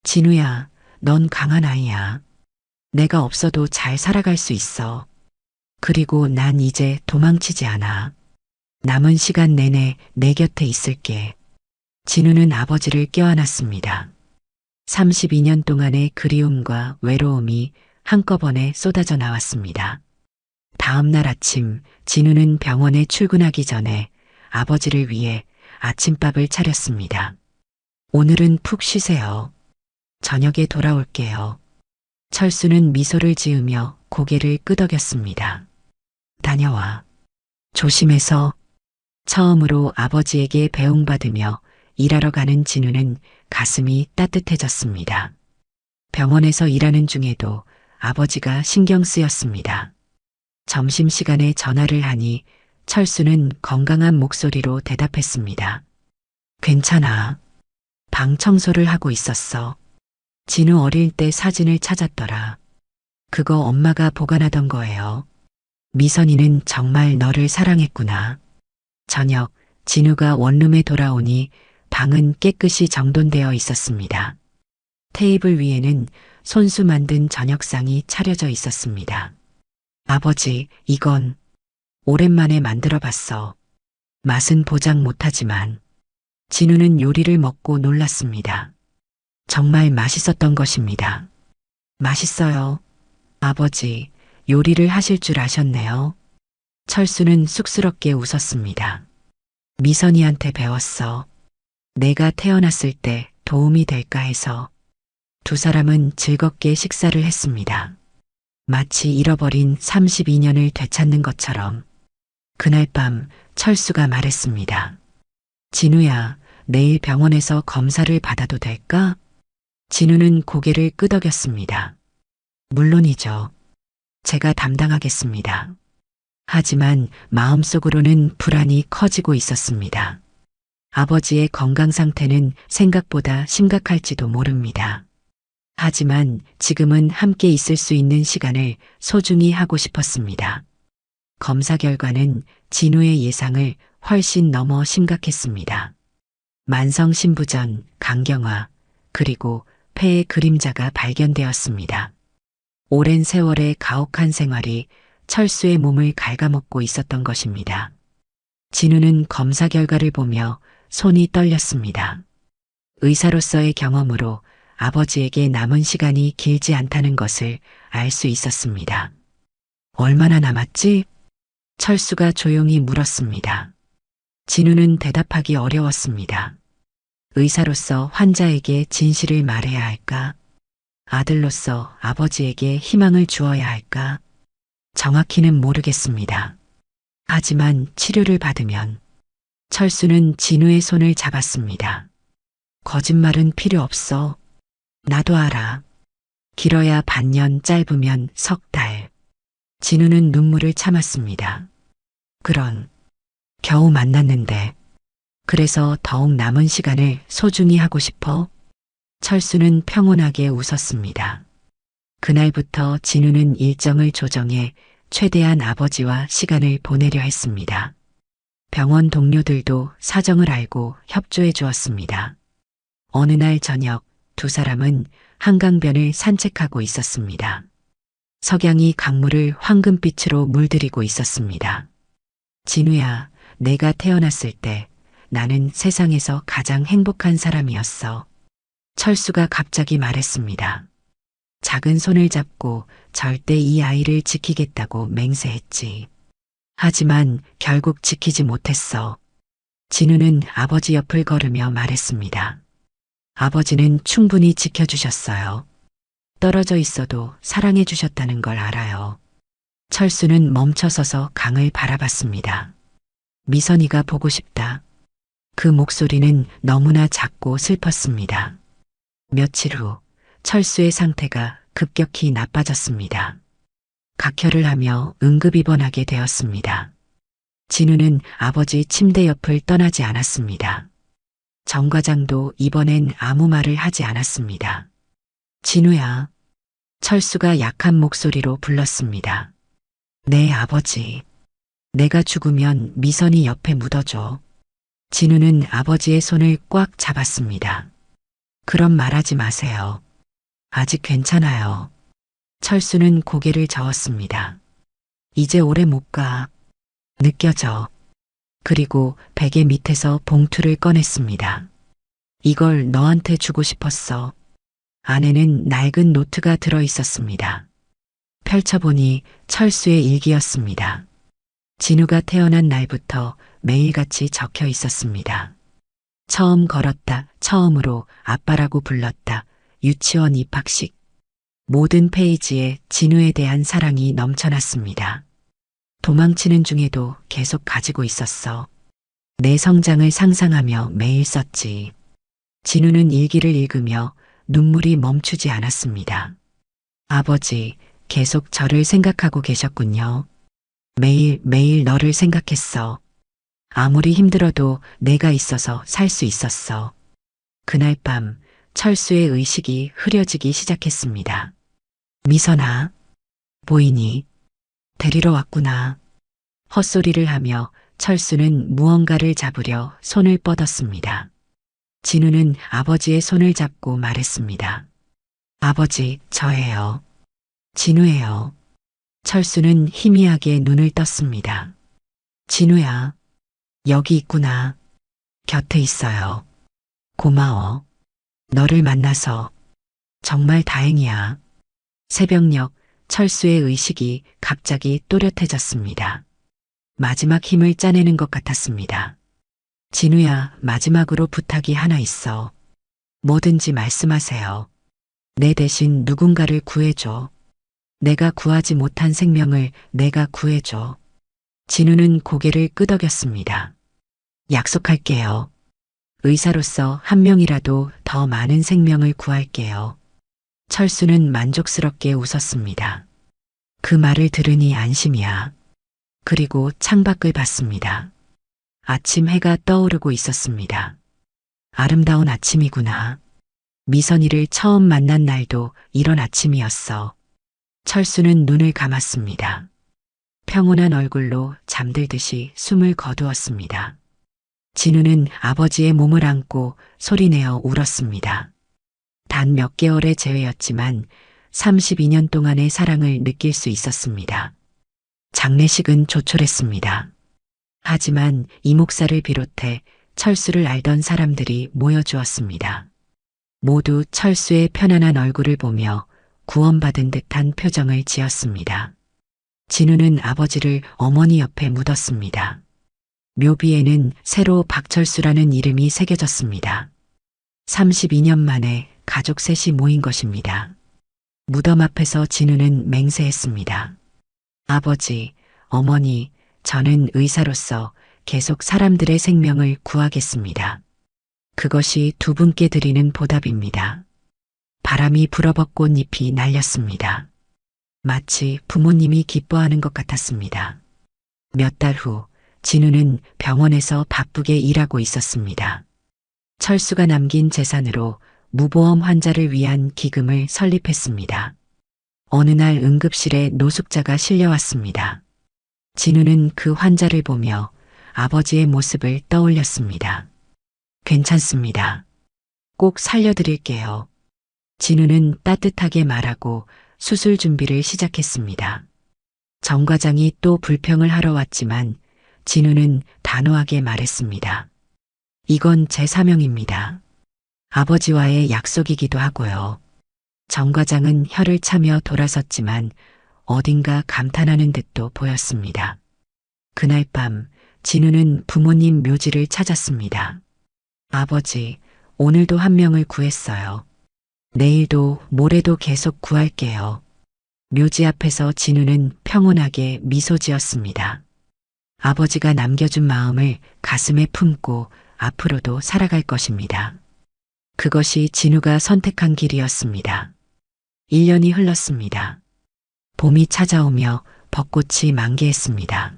진우야, 넌 강한 아이야. 내가 없어도 잘 살아갈 수 있어. 그리고 난 이제 도망치지 않아. 남은 시간 내내 내 곁에 있을게. 진우는 아버지를 껴안았습니다. 32년 동안의 그리움과 외로움이 한꺼번에 쏟아져 나왔습니다. 다음 날 아침 진우는 병원에 출근하기 전에 아버지를 위해 아침밥을 차렸습니다. 오늘은 푹 쉬세요. 저녁에 돌아올게요. 철수는 미소를 지으며 고개를 끄덕였습니다. 다녀와. 조심해서. 처음으로 아버지에게 배웅받으며 일하러 가는 진우는 가슴이 따뜻해졌습니다. 병원에서 일하는 중에도 아버지가 신경 쓰였습니다. 점심시간에 전화를 하니 철수는 건강한 목소리로 대답했습니다. 괜찮아. 방 청소를 하고 있었어. 진우 어릴 때 사진을 찾았더라. 그거 엄마가 보관하던 거예요. 미선이는 정말 너를 사랑했구나. 저녁 진우가 원룸에 돌아오니 방은 깨끗이 정돈되어 있었습니다. 테이블 위에는 손수 만든 저녁상이 차려져 있었습니다. 아버지, 이건 오랜만에 만들어 봤어. 맛은 보장 못하지만 진우는 요리를 먹고 놀랐습니다. 정말 맛있었던 것입니다. 맛있어요. 아버지, 요리를 하실 줄 아셨네요. 철수는 쑥스럽게 웃었습니다. 미선이한테 배웠어. 내가 태어났을 때 도움이 될까 해서. 두 사람은 즐겁게 식사를 했습니다. 마치 잃어버린 32년을 되찾는 것처럼. 그날 밤 철수가 말했습니다. 진우야, 내일 병원에서 검사를 받아도 될까? 진우는 고개를 끄덕였습니다. 물론이죠. 제가 담당하겠습니다. 하지만 마음속으로는 불안이 커지고 있었습니다. 아버지의 건강 상태는 생각보다 심각할지도 모릅니다. 하지만 지금은 함께 있을 수 있는 시간을 소중히 하고 싶었습니다. 검사 결과는 진우의 예상을 훨씬 넘어 심각했습니다. 만성신부전, 간경화, 그리고 폐의 그림자가 발견되었습니다. 오랜 세월의 가혹한 생활이 철수의 몸을 갉아먹고 있었던 것입니다. 진우는 검사 결과를 보며 손이 떨렸습니다. 의사로서의 경험으로 아버지에게 남은 시간이 길지 않다는 것을 알 수 있었습니다. 얼마나 남았지? 철수가 조용히 물었습니다. 진우는 대답하기 어려웠습니다. 의사로서 환자에게 진실을 말해야 할까? 아들로서 아버지에게 희망을 주어야 할까? 정확히는 모르겠습니다. 하지만 치료를 받으면 철수는 진우의 손을 잡았습니다. 거짓말은 필요 없어. 나도 알아. 길어야 반년, 짧으면 석 달. 진우는 눈물을 참았습니다. 겨우 만났는데. 그래서 더욱 남은 시간을 소중히 하고 싶어? 철수는 평온하게 웃었습니다. 그날부터 진우는 일정을 조정해 최대한 아버지와 시간을 보내려 했습니다. 병원 동료들도 사정을 알고 협조해 주었습니다. 어느 날 저녁 두 사람은 한강변을 산책하고 있었습니다. 석양이 강물을 황금빛으로 물들이고 있었습니다. 진우야, 내가 태어났을 때 나는 세상에서 가장 행복한 사람이었어. 철수가 갑자기 말했습니다. 작은 손을 잡고 절대 이 아이를 지키겠다고 맹세했지. 하지만 결국 지키지 못했어. 진우는 아버지 옆을 걸으며 말했습니다. 아버지는 충분히 지켜주셨어요. 떨어져 있어도 사랑해 주셨다는 걸 알아요. 철수는 멈춰서서 강을 바라봤습니다. 미선이가 보고 싶다. 그 목소리는 너무나 작고 슬펐습니다. 며칠 후 철수의 상태가 급격히 나빠졌습니다. 각혈을 하며 응급입원하게 되었습니다. 진우는 아버지 침대 옆을 떠나지 않았습니다. 정 과장도 이번엔 아무 말을 하지 않았습니다. 진우야. 철수가 약한 목소리로 불렀습니다. 네, 아버지. 내가 죽으면 미선이 옆에 묻어줘. 진우는 아버지의 손을 꽉 잡았습니다. 그럼 말하지 마세요. 아직 괜찮아요. 철수는 고개를 저었습니다. 이제 오래 못 가. 느껴져. 그리고 베개 밑에서 봉투를 꺼냈습니다. 이걸 너한테 주고 싶었어. 안에는 낡은 노트가 들어 있었습니다. 펼쳐보니 철수의 일기였습니다. 진우가 태어난 날부터 매일같이 적혀 있었습니다. 처음 걸었다, 처음으로 아빠라고 불렀다, 유치원 입학식. 모든 페이지에 진우에 대한 사랑이 넘쳐났습니다. 도망치는 중에도 계속 가지고 있었어. 내 성장을 상상하며 매일 썼지. 진우는 일기를 읽으며 눈물이 멈추지 않았습니다. 아버지, 계속 저를 생각하고 계셨군요. 매일 너를 생각했어. 아무리 힘들어도 내가 있어서 살 수 있었어. 그날 밤 철수의 의식이 흐려지기 시작했습니다. 미선아, 보이니? 데리러 왔구나. 헛소리를 하며 철수는 무언가를 잡으려 손을 뻗었습니다. 진우는 아버지의 손을 잡고 말했습니다. 아버지, 저예요. 진우예요. 철수는 희미하게 눈을 떴습니다. 진우야, 여기 있구나. 곁에 있어요. 고마워. 너를 만나서 정말 다행이야. 새벽녘 철수의 의식이 갑자기 또렷해졌습니다. 마지막 힘을 짜내는 것 같았습니다. 진우야, 마지막으로 부탁이 하나 있어. 뭐든지 말씀하세요. 내 대신 누군가를 구해줘. 내가 구하지 못한 생명을 내가 구해줘. 진우는 고개를 끄덕였습니다. 약속할게요. 의사로서 한 명이라도 더 많은 생명을 구할게요. 철수는 만족스럽게 웃었습니다. 그 말을 들으니 안심이야. 그리고 창밖을 봤습니다. 아침 해가 떠오르고 있었습니다. 아름다운 아침이구나. 미선이를 처음 만난 날도 이런 아침이었어. 철수는 눈을 감았습니다. 평온한 얼굴로 잠들듯이 숨을 거두었습니다. 진우는 아버지의 몸을 안고 소리내어 울었습니다. 단 몇 개월의 재회였지만 32년 동안의 사랑을 느낄 수 있었습니다. 장례식은 조촐했습니다. 하지만 이목사를 비롯해 철수를 알던 사람들이 모여주었습니다. 모두 철수의 편안한 얼굴을 보며 구원받은 듯한 표정을 지었습니다. 진우는 아버지를 어머니 옆에 묻었습니다. 묘비에는 새로 박철수라는 이름이 새겨졌습니다. 32년 만에 가족 셋이 모인 것입니다. 무덤 앞에서 진우는 맹세했습니다. 아버지, 어머니, 저는 의사로서 계속 사람들의 생명을 구하겠습니다. 그것이 두 분께 드리는 보답입니다. 바람이 불어버 꽃잎이 날렸습니다. 마치 부모님이 기뻐하는 것 같았습니다. 몇 달 후 진우는 병원에서 바쁘게 일하고 있었습니다. 철수가 남긴 재산으로 무보험 환자를 위한 기금을 설립했습니다. 어느 날 응급실에 노숙자가 실려왔습니다. 진우는 그 환자를 보며 아버지의 모습을 떠올렸습니다. 괜찮습니다. 꼭 살려드릴게요. 진우는 따뜻하게 말하고 수술 준비를 시작했습니다. 정 과장이 또 불평을 하러 왔지만 진우는 단호하게 말했습니다. 이건 제 사명입니다. 아버지와의 약속이기도 하고요. 정 과장은 혀를 차며 돌아섰지만 어딘가 감탄하는 듯도 보였습니다. 그날 밤 진우는 부모님 묘지를 찾았습니다. 아버지, 오늘도 한 명을 구했어요. 내일도 모레도 계속 구할게요. 묘지 앞에서 진우는 평온하게 미소 지었습니다. 아버지가 남겨준 마음을 가슴에 품고 앞으로도 살아갈 것입니다. 그것이 진우가 선택한 길이었습니다. 1년이 흘렀습니다. 봄이 찾아오며 벚꽃이 만개했습니다.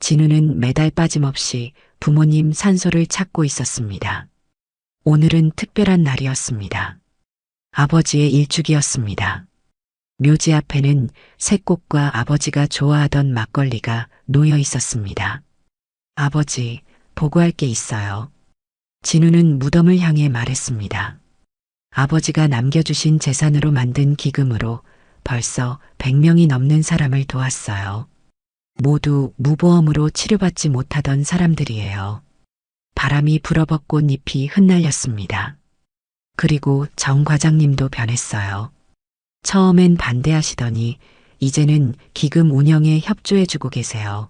진우는 매달 빠짐없이 부모님 산소를 찾고 있었습니다. 오늘은 특별한 날이었습니다. 아버지의 일축이었습니다. 묘지 앞에는 새꽃과 아버지가 좋아하던 막걸리가 놓여 있었습니다. 아버지, 보고할 게 있어요. 진우는 무덤을 향해 말했습니다. 아버지가 남겨주신 재산으로 만든 기금으로 벌써 100명이 넘는 사람을 도왔어요. 모두 무보험으로 치료받지 못하던 사람들이에요. 바람이 불어버 꽃잎이 흩날렸습니다. 그리고 정 과장님도 변했어요. 처음엔 반대하시더니 이제는 기금 운영에 협조해주고 계세요.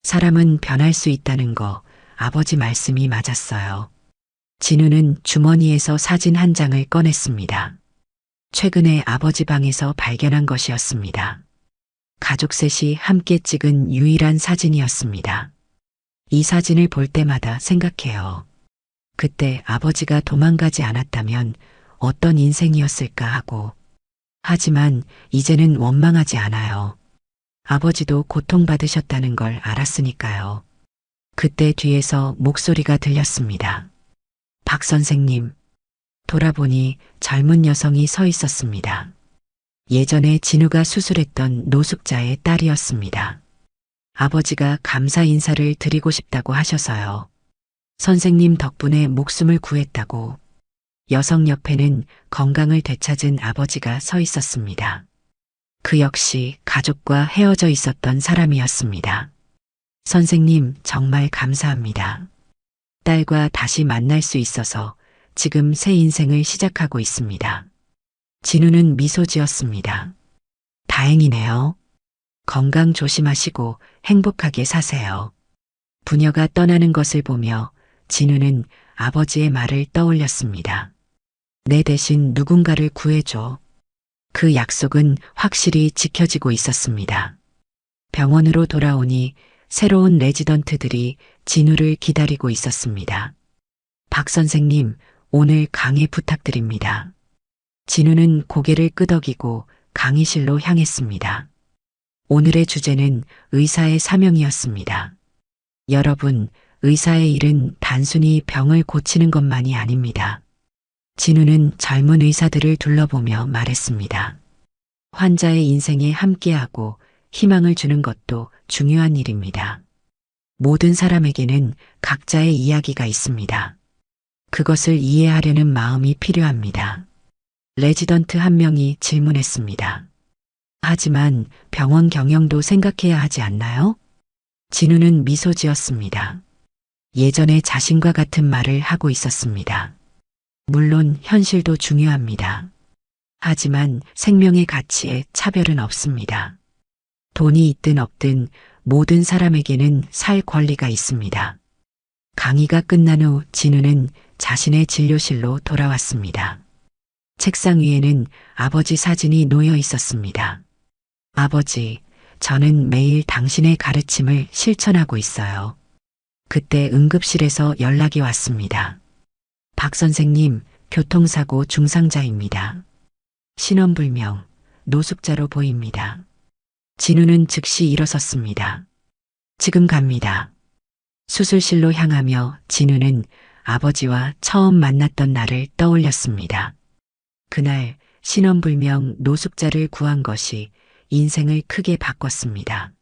사람은 변할 수 있다는 거 아버지 말씀이 맞았어요. 진우는 주머니에서 사진 한 장을 꺼냈습니다. 최근에 아버지 방에서 발견한 것이었습니다. 가족 셋이 함께 찍은 유일한 사진이었습니다. 이 사진을 볼 때마다 생각해요. 그때 아버지가 도망가지 않았다면 어떤 인생이었을까 하고. 하지만 이제는 원망하지 않아요. 아버지도 고통받으셨다는 걸 알았으니까요. 그때 뒤에서 목소리가 들렸습니다. 박 선생님. 돌아보니 젊은 여성이 서 있었습니다. 예전에 진우가 수술했던 노숙자의 딸이었습니다. 아버지가 감사 인사를 드리고 싶다고 하셔서요. 선생님 덕분에 목숨을 구했다고. 여성 옆에는 건강을 되찾은 아버지가 서 있었습니다. 그 역시 가족과 헤어져 있었던 사람이었습니다. 선생님 정말 감사합니다. 딸과 다시 만날 수 있어서 지금 새 인생을 시작하고 있습니다. 진우는 미소 지었습니다. 다행이네요. 건강 조심하시고 행복하게 사세요. 부녀가 떠나는 것을 보며 진우는 아버지의 말을 떠올렸습니다. 내 대신 누군가를 구해줘. 그 약속은 확실히 지켜지고 있었습니다. 병원으로 돌아오니 새로운 레지던트들이 진우를 기다리고 있었습니다. 박 선생님, 오늘 강의 부탁드립니다. 진우는 고개를 끄덕이고 강의실로 향했습니다. 오늘의 주제는 의사의 사명이었습니다. 여러분, 의사의 일은 단순히 병을 고치는 것만이 아닙니다. 진우는 젊은 의사들을 둘러보며 말했습니다. 환자의 인생에 함께하고 희망을 주는 것도 중요한 일입니다. 모든 사람에게는 각자의 이야기가 있습니다. 그것을 이해하려는 마음이 필요합니다. 레지던트 한 명이 질문했습니다. 하지만 병원 경영도 생각해야 하지 않나요? 진우는 미소 지었습니다. 예전에 자신과 같은 말을 하고 있었습니다. 물론 현실도 중요합니다. 하지만 생명의 가치에 차별은 없습니다. 돈이 있든 없든 모든 사람에게는 살 권리가 있습니다. 강의가 끝난 후 진우는 자신의 진료실로 돌아왔습니다. 책상 위에는 아버지 사진이 놓여 있었습니다. 아버지, 저는 매일 당신의 가르침을 실천하고 있어요. 그때 응급실에서 연락이 왔습니다. 박 선생님, 교통사고 중상자입니다. 신원불명, 노숙자로 보입니다. 진우는 즉시 일어섰습니다. 지금 갑니다. 수술실로 향하며 진우는 아버지와 처음 만났던 날을 떠올렸습니다. 그날 신원불명 노숙자를 구한 것이 인생을 크게 바꿨습니다.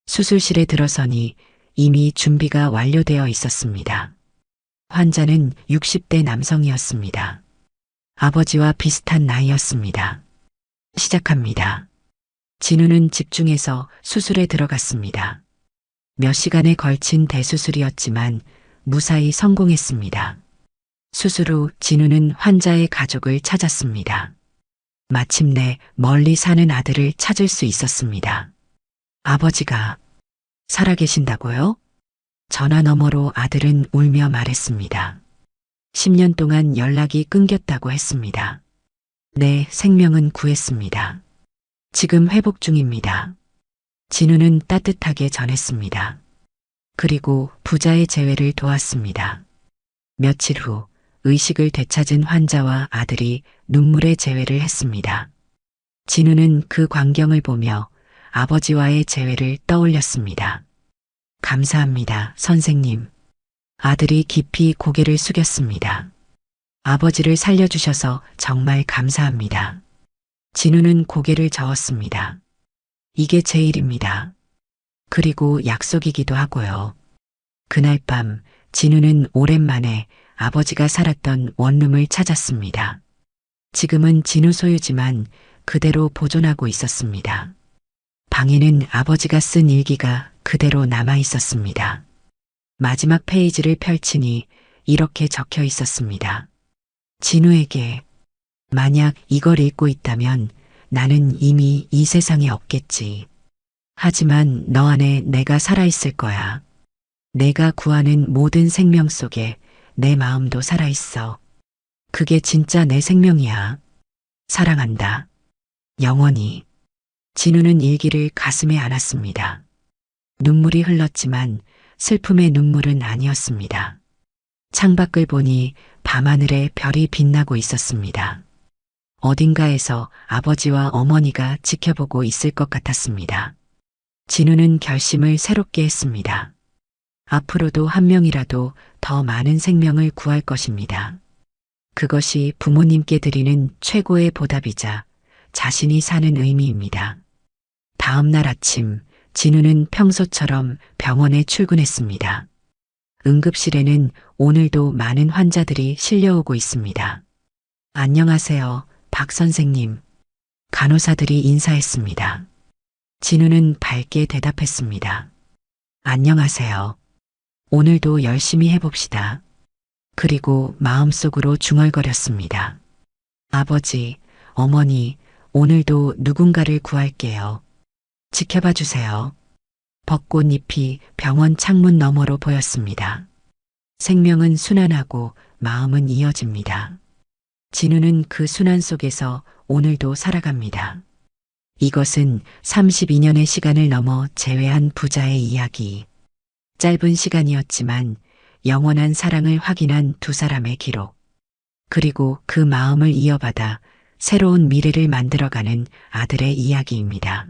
수술실에 들어서니 이미 준비가 완료되어 있었습니다. 환자는 60대 남성이었습니다. 아버지와 비슷한 나이였습니다. 시작합니다. 진우는 집중해서 수술에 들어갔습니다. 몇 시간에 걸친 대수술이었지만 무사히 성공했습니다. 수술 후 진우는 환자의 가족을 찾았습니다. 마침내 멀리 사는 아들을 찾을 수 있었습니다. 아버지가 살아계신다고요? 전화 너머로 아들은 울며 말했습니다. 10년 동안 연락이 끊겼다고 했습니다. 네, 생명은 구했습니다. 지금 회복 중입니다. 진우는 따뜻하게 전했습니다. 그리고 부자의 재회를 도왔습니다. 며칠 후 의식을 되찾은 환자와 아들이 눈물의 재회를 했습니다. 진우는 그 광경을 보며 아버지와의 재회를 떠올렸습니다. 감사합니다, 선생님. 아들이 깊이 고개를 숙였습니다. 아버지를 살려주셔서 정말 감사합니다. 진우는 고개를 저었습니다. 이게 제 일입니다. 그리고 약속이기도 하고요. 그날 밤 진우는 오랜만에 아버지가 살았던 원룸을 찾았습니다. 지금은 진우 소유지만 그대로 보존하고 있었습니다. 방에는 아버지가 쓴 일기가 그대로 남아 있었습니다. 마지막 페이지를 펼치니 이렇게 적혀 있었습니다. 진우에게 만약 이걸 읽고 있다면 나는 이미 이 세상에 없겠지. 하지만 너 안에 내가 살아있을 거야. 내가 구하는 모든 생명 속에 내 마음도 살아있어. 그게 진짜 내 생명이야. 사랑한다. 영원히. 진우는 일기를 가슴에 안았습니다. 눈물이 흘렀지만 슬픔의 눈물은 아니었습니다. 창밖을 보니 밤하늘에 별이 빛나고 있었습니다. 어딘가에서 아버지와 어머니가 지켜보고 있을 것 같았습니다. 진우는 결심을 새롭게 했습니다. 앞으로도 한 명이라도 더 많은 생명을 구할 것입니다. 그것이 부모님께 드리는 최고의 보답이자 자신이 사는 의미입니다. 다음 날 아침, 진우는 평소처럼 병원에 출근했습니다. 응급실에는 오늘도 많은 환자들이 실려오고 있습니다. 안녕하세요, 박 선생님. 간호사들이 인사했습니다. 진우는 밝게 대답했습니다. 안녕하세요. 오늘도 열심히 해봅시다. 그리고 마음속으로 중얼거렸습니다. 아버지, 어머니, 오늘도 누군가를 구할게요. 지켜봐 주세요. 벚꽃잎이 병원 창문 너머로 보였습니다. 생명은 순환하고 마음은 이어집니다. 진우는 그 순환 속에서 오늘도 살아갑니다. 이것은 32년의 시간을 넘어 재회한 부자의 이야기. 짧은 시간이었지만 영원한 사랑을 확인한 두 사람의 기록. 그리고 그 마음을 이어받아 새로운 미래를 만들어가는 아들의 이야기입니다.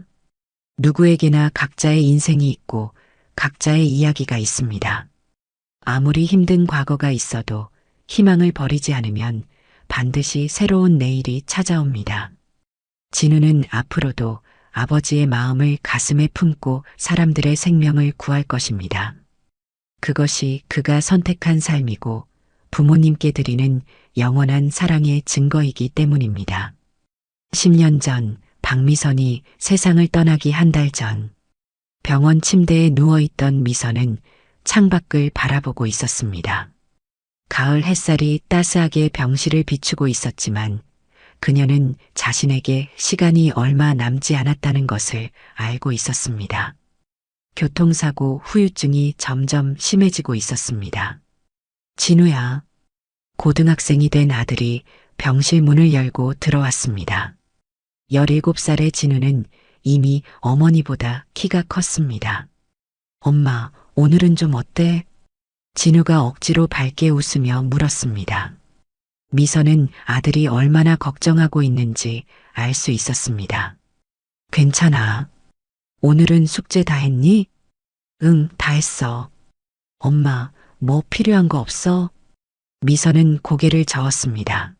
누구에게나 각자의 인생이 있고 각자의 이야기가 있습니다. 아무리 힘든 과거가 있어도 희망을 버리지 않으면 반드시 새로운 내일이 찾아옵니다. 진우는 앞으로도 아버지의 마음을 가슴에 품고 사람들의 생명을 구할 것입니다. 그것이 그가 선택한 삶이고 부모님께 드리는 영원한 사랑의 증거이기 때문입니다. 10년 전 박미선이 세상을 떠나기 한 달 전 병원 침대에 누워있던 미선은 창밖을 바라보고 있었습니다. 가을 햇살이 따스하게 병실을 비추고 있었지만 그녀는 자신에게 시간이 얼마 남지 않았다는 것을 알고 있었습니다. 교통사고 후유증이 점점 심해지고 있었습니다. 진우야. 고등학생이 된 아들이 병실 문을 열고 들어왔습니다. 17살의 진우는 이미 어머니보다 키가 컸습니다. 엄마, 오늘은 좀 어때? 진우가 억지로 밝게 웃으며 물었습니다. 미선은 아들이 얼마나 걱정하고 있는지 알 수 있었습니다. 괜찮아. 오늘은 숙제 다 했니? 응, 다 했어. 엄마, 뭐 필요한 거 없어? 미선은 고개를 저었습니다.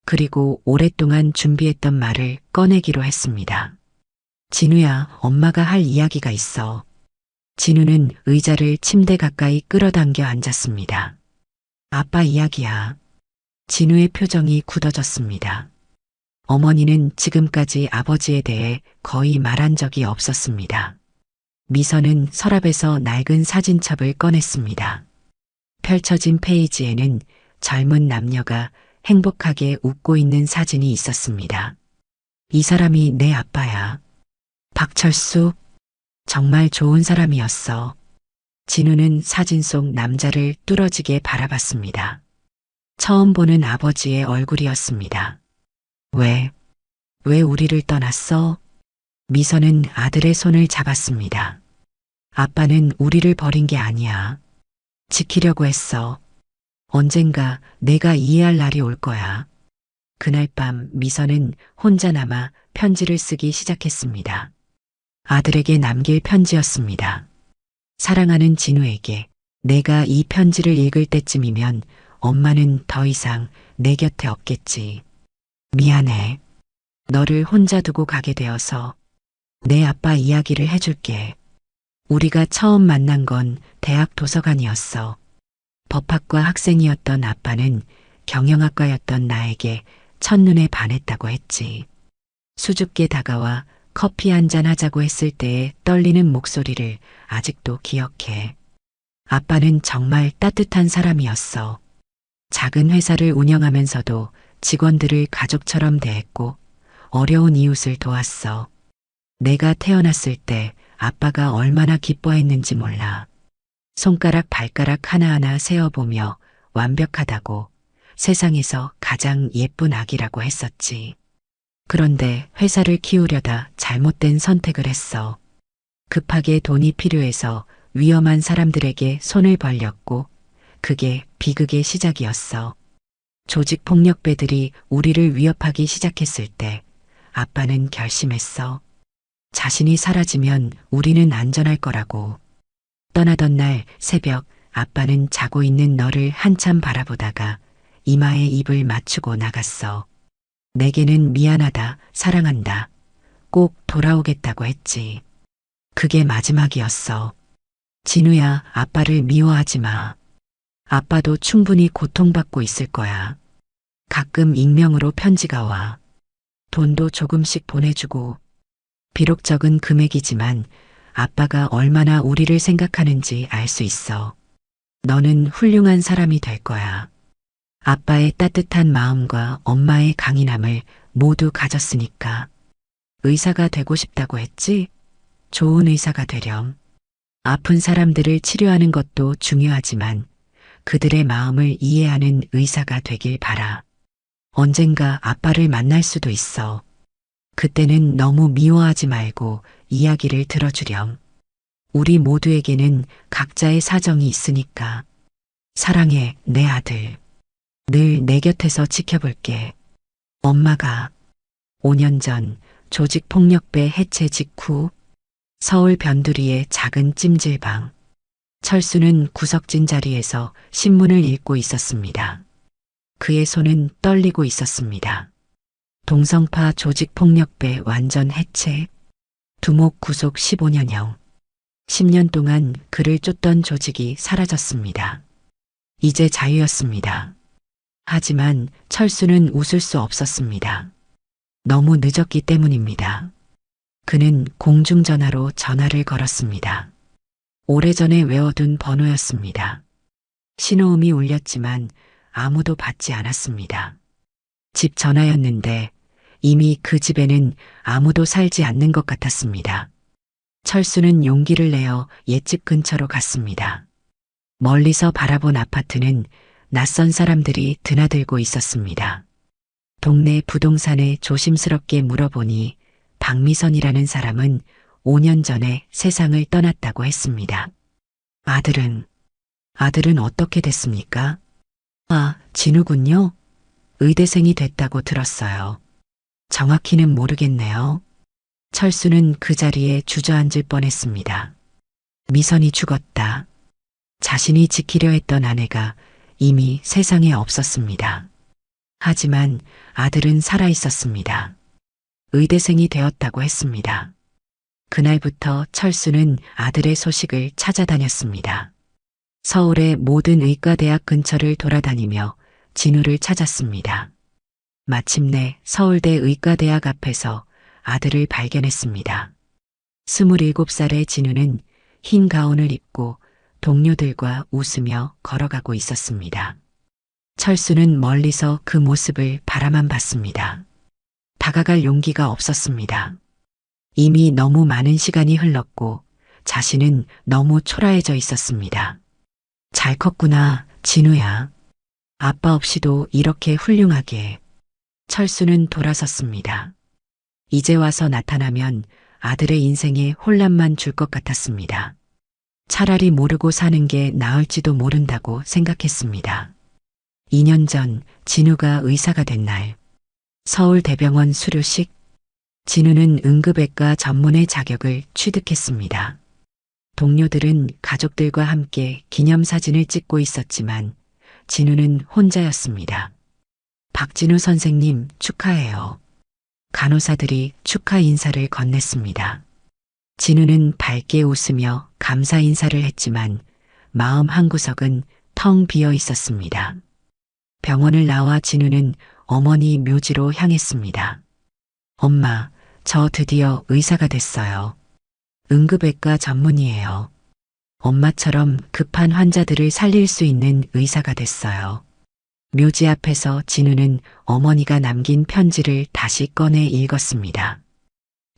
그리고 오랫동안 준비했던 말을 꺼내기로 했습니다. 진우야, 엄마가 할 이야기가 있어. 진우는 의자를 침대 가까이 끌어당겨 앉았습니다. 아빠 이야기야. 진우의 표정이 굳어졌습니다. 어머니는 지금까지 아버지에 대해 거의 말한 적이 없었습니다. 미선은 서랍에서 낡은 사진첩을 꺼냈습니다. 펼쳐진 페이지에는 젊은 남녀가 행복하게 웃고 있는 사진이 있었습니다. 이 사람이 내 아빠야. 박철수. 정말 좋은 사람이었어. 진우는 사진 속 남자를 뚫어지게 바라봤습니다. 처음 보는 아버지의 얼굴이었습니다. 왜 우리를 떠났어? 미선은 아들의 손을 잡았습니다. 아빠는 우리를 버린 게 아니야. 지키려고 했어. 언젠가 내가 이해할 날이 올 거야. 그날 밤 미선은 혼자 남아 편지를 쓰기 시작했습니다. 아들에게 남길 편지였습니다. 사랑하는 진우에게 내가 이 편지를 읽을 때쯤이면 엄마는 더 이상 내 곁에 없겠지. 미안해. 너를 혼자 두고 가게 되어서 내 아빠 이야기를 해줄게. 우리가 처음 만난 건 대학 도서관이었어. 법학과 학생이었던 아빠는 경영학과였던 나에게 첫눈에 반했다고 했지. 수줍게 다가와 커피 한잔 하자고 했을 때의 떨리는 목소리를 아직도 기억해. 아빠는 정말 따뜻한 사람이었어. 작은 회사를 운영하면서도 직원들을 가족처럼 대했고 어려운 이웃을 도왔어. 내가 태어났을 때 아빠가 얼마나 기뻐했는지 몰라. 손가락 발가락 하나하나 세어보며 완벽하다고 세상에서 가장 예쁜 아기라고 했었지. 그런데 회사를 키우려다 잘못된 선택을 했어. 급하게 돈이 필요해서 위험한 사람들에게 손을 벌렸고 그게 비극의 시작이었어. 조직 폭력배들이 우리를 위협하기 시작했을 때 아빠는 결심했어. 자신이 사라지면 우리는 안전할 거라고. 떠나던 날 새벽 아빠는 자고 있는 너를 한참 바라보다가 이마에 입을 맞추고 나갔어. 내게는 미안하다, 사랑한다, 꼭 돌아오겠다고 했지. 그게 마지막이었어. 진우야, 아빠를 미워하지 마. 아빠도 충분히 고통받고 있을 거야. 가끔 익명으로 편지가 와. 돈도 조금씩 보내주고. 비록 적은 금액이지만 아빠가 얼마나 우리를 생각하는지 알 수 있어. 너는 훌륭한 사람이 될 거야. 아빠의 따뜻한 마음과 엄마의 강인함을 모두 가졌으니까. 의사가 되고 싶다고 했지? 좋은 의사가 되렴. 아픈 사람들을 치료하는 것도 중요하지만 그들의 마음을 이해하는 의사가 되길 바라. 언젠가 아빠를 만날 수도 있어. 그때는 너무 미워하지 말고 이야기를 들어주렴. 우리 모두에게는 각자의 사정이 있으니까. 사랑해, 내 아들. 늘 내 곁에서 지켜볼게. 엄마가 5년 전 조직폭력배 해체 직후 서울 변두리의 작은 찜질방. 철수는 구석진 자리에서 신문을 읽고 있었습니다. 그의 손은 떨리고 있었습니다. 동성파 조직폭력배 완전 해체. 두목 구속 15년형. 10년 동안 그를 쫓던 조직이 사라졌습니다. 이제 자유였습니다. 하지만 철수는 웃을 수 없었습니다. 너무 늦었기 때문입니다. 그는 공중전화로 전화를 걸었습니다. 오래전에 외워둔 번호였습니다. 신호음이 울렸지만 아무도 받지 않았습니다. 집 전화였는데 이미 그 집에는 아무도 살지 않는 것 같았습니다. 철수는 용기를 내어 옛집 근처로 갔습니다. 멀리서 바라본 아파트는 낯선 사람들이 드나들고 있었습니다. 동네 부동산에 조심스럽게 물어보니 박미선이라는 사람은 5년 전에 세상을 떠났다고 했습니다. 아들은 어떻게 됐습니까? 아, 진우군요. 의대생이 됐다고 들었어요. 정확히는 모르겠네요. 철수는 그 자리에 주저앉을 뻔했습니다. 미선이 죽었다. 자신이 지키려 했던 아내가 이미 세상에 없었습니다. 하지만 아들은 살아 있었습니다. 의대생이 되었다고 했습니다. 그날부터 철수는 아들의 소식을 찾아다녔습니다. 서울의 모든 의과대학 근처를 돌아다니며 진우를 찾았습니다. 마침내 서울대 의과대학 앞에서 아들을 발견했습니다. 27살의 진우는 흰 가운을 입고 동료들과 웃으며 걸어가고 있었습니다. 철수는 멀리서 그 모습을 바라만 봤습니다. 다가갈 용기가 없었습니다. 이미 너무 많은 시간이 흘렀고 자신은 너무 초라해져 있었습니다. 잘 컸구나, 진우야. 아빠 없이도 이렇게 훌륭하게. 철수는 돌아섰습니다. 이제 와서 나타나면 아들의 인생에 혼란만 줄 것 같았습니다. 차라리 모르고 사는 게 나을지도 모른다고 생각했습니다. 2년 전 진우가 의사가 된 날, 서울대병원 수료식. 진우는 응급외과 전문의 자격을 취득했습니다. 동료들은 가족들과 함께 기념사진을 찍고 있었지만 진우는 혼자였습니다. 박진우 선생님 축하해요. 간호사들이 축하 인사를 건넸습니다. 진우는 밝게 웃으며 감사 인사를 했지만 마음 한구석은 텅 비어 있었습니다. 병원을 나와 진우는 어머니 묘지로 향했습니다. 엄마, 저 드디어 의사가 됐어요. 응급외과 전문이에요. 엄마처럼 급한 환자들을 살릴 수 있는 의사가 됐어요. 묘지 앞에서 진우는 어머니가 남긴 편지를 다시 꺼내 읽었습니다.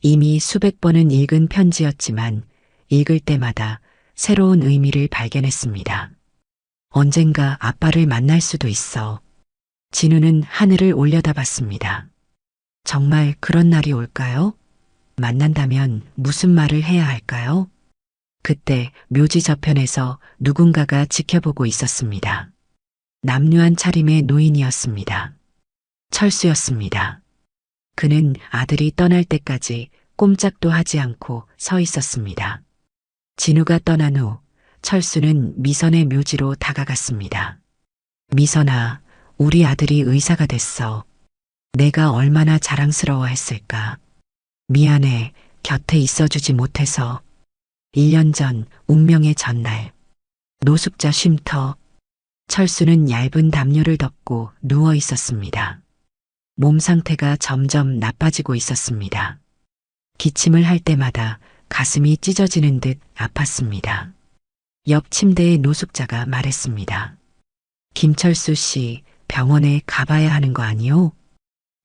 이미 수백 번은 읽은 편지였지만 읽을 때마다 새로운 의미를 발견했습니다. 언젠가 아빠를 만날 수도 있어. 진우는 하늘을 올려다봤습니다. 정말 그런 날이 올까요? 만난다면 무슨 말을 해야 할까요? 그때 묘지 저편에서 누군가가 지켜보고 있었습니다. 남루한 차림의 노인이었습니다. 철수였습니다. 그는 아들이 떠날 때까지 꼼짝도 하지 않고 서 있었습니다. 진우가 떠난 후 철수는 미선의 묘지로 다가갔습니다. 미선아, 우리 아들이 의사가 됐어. 내가 얼마나 자랑스러워했을까. 미안해, 곁에 있어주지 못해서. 1년 전 운명의 전날. 노숙자 쉼터. 철수는 얇은 담요를 덮고 누워 있었습니다. 몸 상태가 점점 나빠지고 있었습니다. 기침을 할 때마다 가슴이 찢어지는 듯 아팠습니다. 옆 침대의 노숙자가 말했습니다. 김철수 씨, 병원에 가봐야 하는 거 아니요?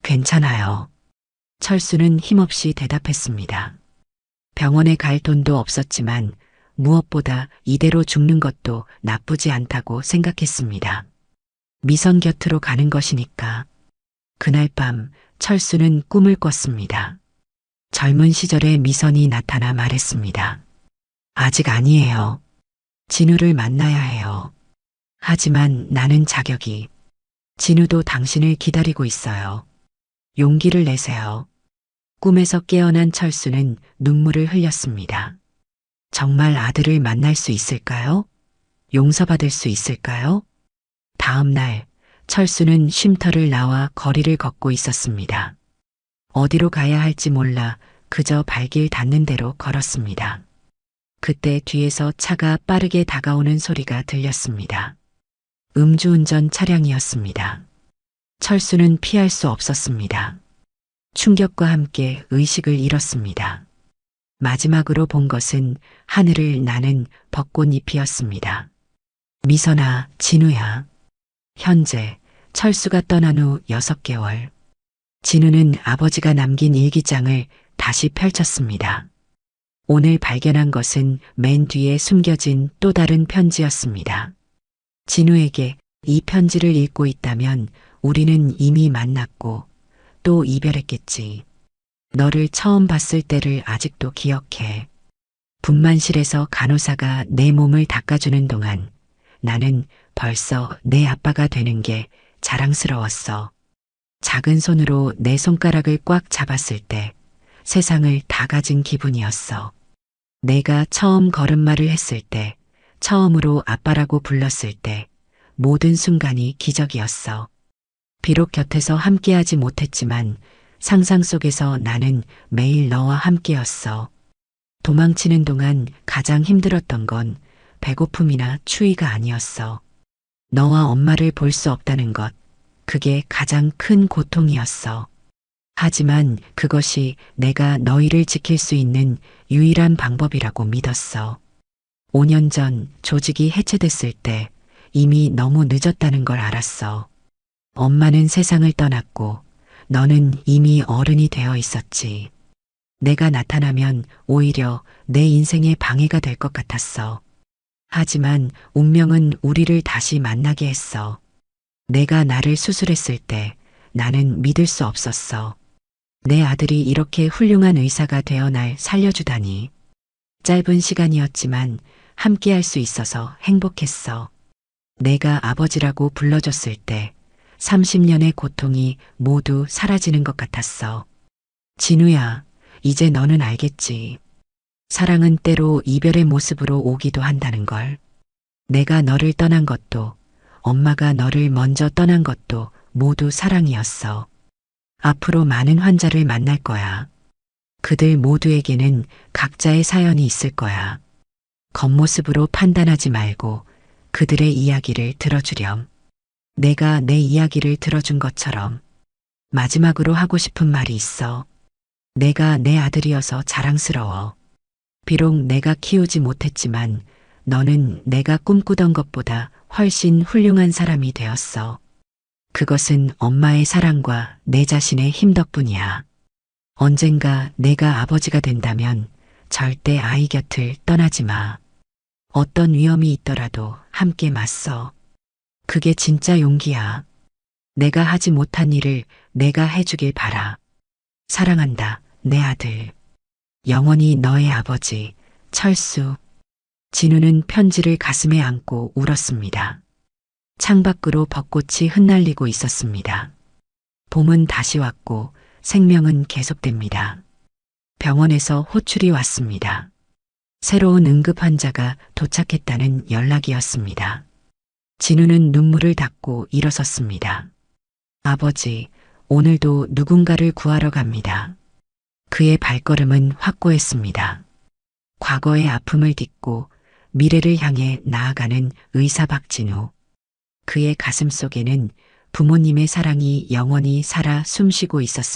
괜찮아요. 철수는 힘없이 대답했습니다. 병원에 갈 돈도 없었지만 무엇보다 이대로 죽는 것도 나쁘지 않다고 생각했습니다. 미선 곁으로 가는 것이니까. 그날 밤 철수는 꿈을 꿨습니다. 젊은 시절의 미선이 나타나 말했습니다. 아직 아니에요. 진우를 만나야 해요. 하지만 나는 자격이. 진우도 당신을 기다리고 있어요. 용기를 내세요. 꿈에서 깨어난 철수는 눈물을 흘렸습니다. 정말 아들을 만날 수 있을까요? 용서받을 수 있을까요? 다음 날 철수는 쉼터를 나와 거리를 걷고 있었습니다. 어디로 가야 할지 몰라 그저 발길 닿는 대로 걸었습니다. 그때 뒤에서 차가 빠르게 다가오는 소리가 들렸습니다. 음주운전 차량이었습니다. 철수는 피할 수 없었습니다. 충격과 함께 의식을 잃었습니다. 마지막으로 본 것은 하늘을 나는 벚꽃잎이었습니다. 미선아, 진우야. 현재 철수가 떠난 후 6개월. 진우는 아버지가 남긴 일기장을 다시 펼쳤습니다. 오늘 발견한 것은 맨 뒤에 숨겨진 또 다른 편지였습니다. 진우에게 이 편지를 읽고 있다면 우리는 이미 만났고 또 이별했겠지. 너를 처음 봤을 때를 아직도 기억해. 분만실에서 간호사가 내 몸을 닦아주는 동안 나는 벌써 내 아빠가 되는 게 자랑스러웠어. 작은 손으로 내 손가락을 꽉 잡았을 때 세상을 다 가진 기분이었어. 내가 처음 걸음마를 했을 때, 처음으로 아빠라고 불렀을 때 모든 순간이 기적이었어. 비록 곁에서 함께하지 못했지만 상상 속에서 나는 매일 너와 함께였어. 도망치는 동안 가장 힘들었던 건 배고픔이나 추위가 아니었어. 너와 엄마를 볼 수 없다는 것, 그게 가장 큰 고통이었어. 하지만 그것이 내가 너희를 지킬 수 있는 유일한 방법이라고 믿었어. 5년 전 조직이 해체됐을 때 이미 너무 늦었다는 걸 알았어. 엄마는 세상을 떠났고 너는 이미 어른이 되어 있었지. 내가 나타나면 오히려 내 인생에 방해가 될 것 같았어. 하지만 운명은 우리를 다시 만나게 했어. 내가 나를 수술했을 때 나는 믿을 수 없었어. 내 아들이 이렇게 훌륭한 의사가 되어 날 살려주다니. 짧은 시간이었지만 함께 할 수 있어서 행복했어. 내가 아버지라고 불러줬을 때 30년의 고통이 모두 사라지는 것 같았어. 진우야, 이제 너는 알겠지. 사랑은 때로 이별의 모습으로 오기도 한다는 걸. 내가 너를 떠난 것도, 엄마가 너를 먼저 떠난 것도 모두 사랑이었어. 앞으로 많은 환자를 만날 거야. 그들 모두에게는 각자의 사연이 있을 거야. 겉모습으로 판단하지 말고 그들의 이야기를 들어주렴. 내가 내 이야기를 들어준 것처럼. 마지막으로 하고 싶은 말이 있어. 내가 내 아들이어서 자랑스러워. 비록 내가 키우지 못했지만 너는 내가 꿈꾸던 것보다 훨씬 훌륭한 사람이 되었어. 그것은 엄마의 사랑과 내 자신의 힘 덕분이야. 언젠가 내가 아버지가 된다면 절대 아이 곁을 떠나지 마. 어떤 위험이 있더라도 함께 맞서. 그게 진짜 용기야. 내가 하지 못한 일을 내가 해주길 바라. 사랑한다, 내 아들. 영원히 너의 아버지, 철수. 진우는 편지를 가슴에 안고 울었습니다. 창밖으로 벚꽃이 흩날리고 있었습니다. 봄은 다시 왔고 생명은 계속됩니다. 병원에서 호출이 왔습니다. 새로운 응급 환자가 도착했다는 연락이었습니다. 진우는 눈물을 닦고 일어섰습니다. 아버지, 오늘도 누군가를 구하러 갑니다. 그의 발걸음은 확고했습니다. 과거의 아픔을 딛고 미래를 향해 나아가는 의사 박진우. 그의 가슴 속에는 부모님의 사랑이 영원히 살아 숨쉬고 있었습니다.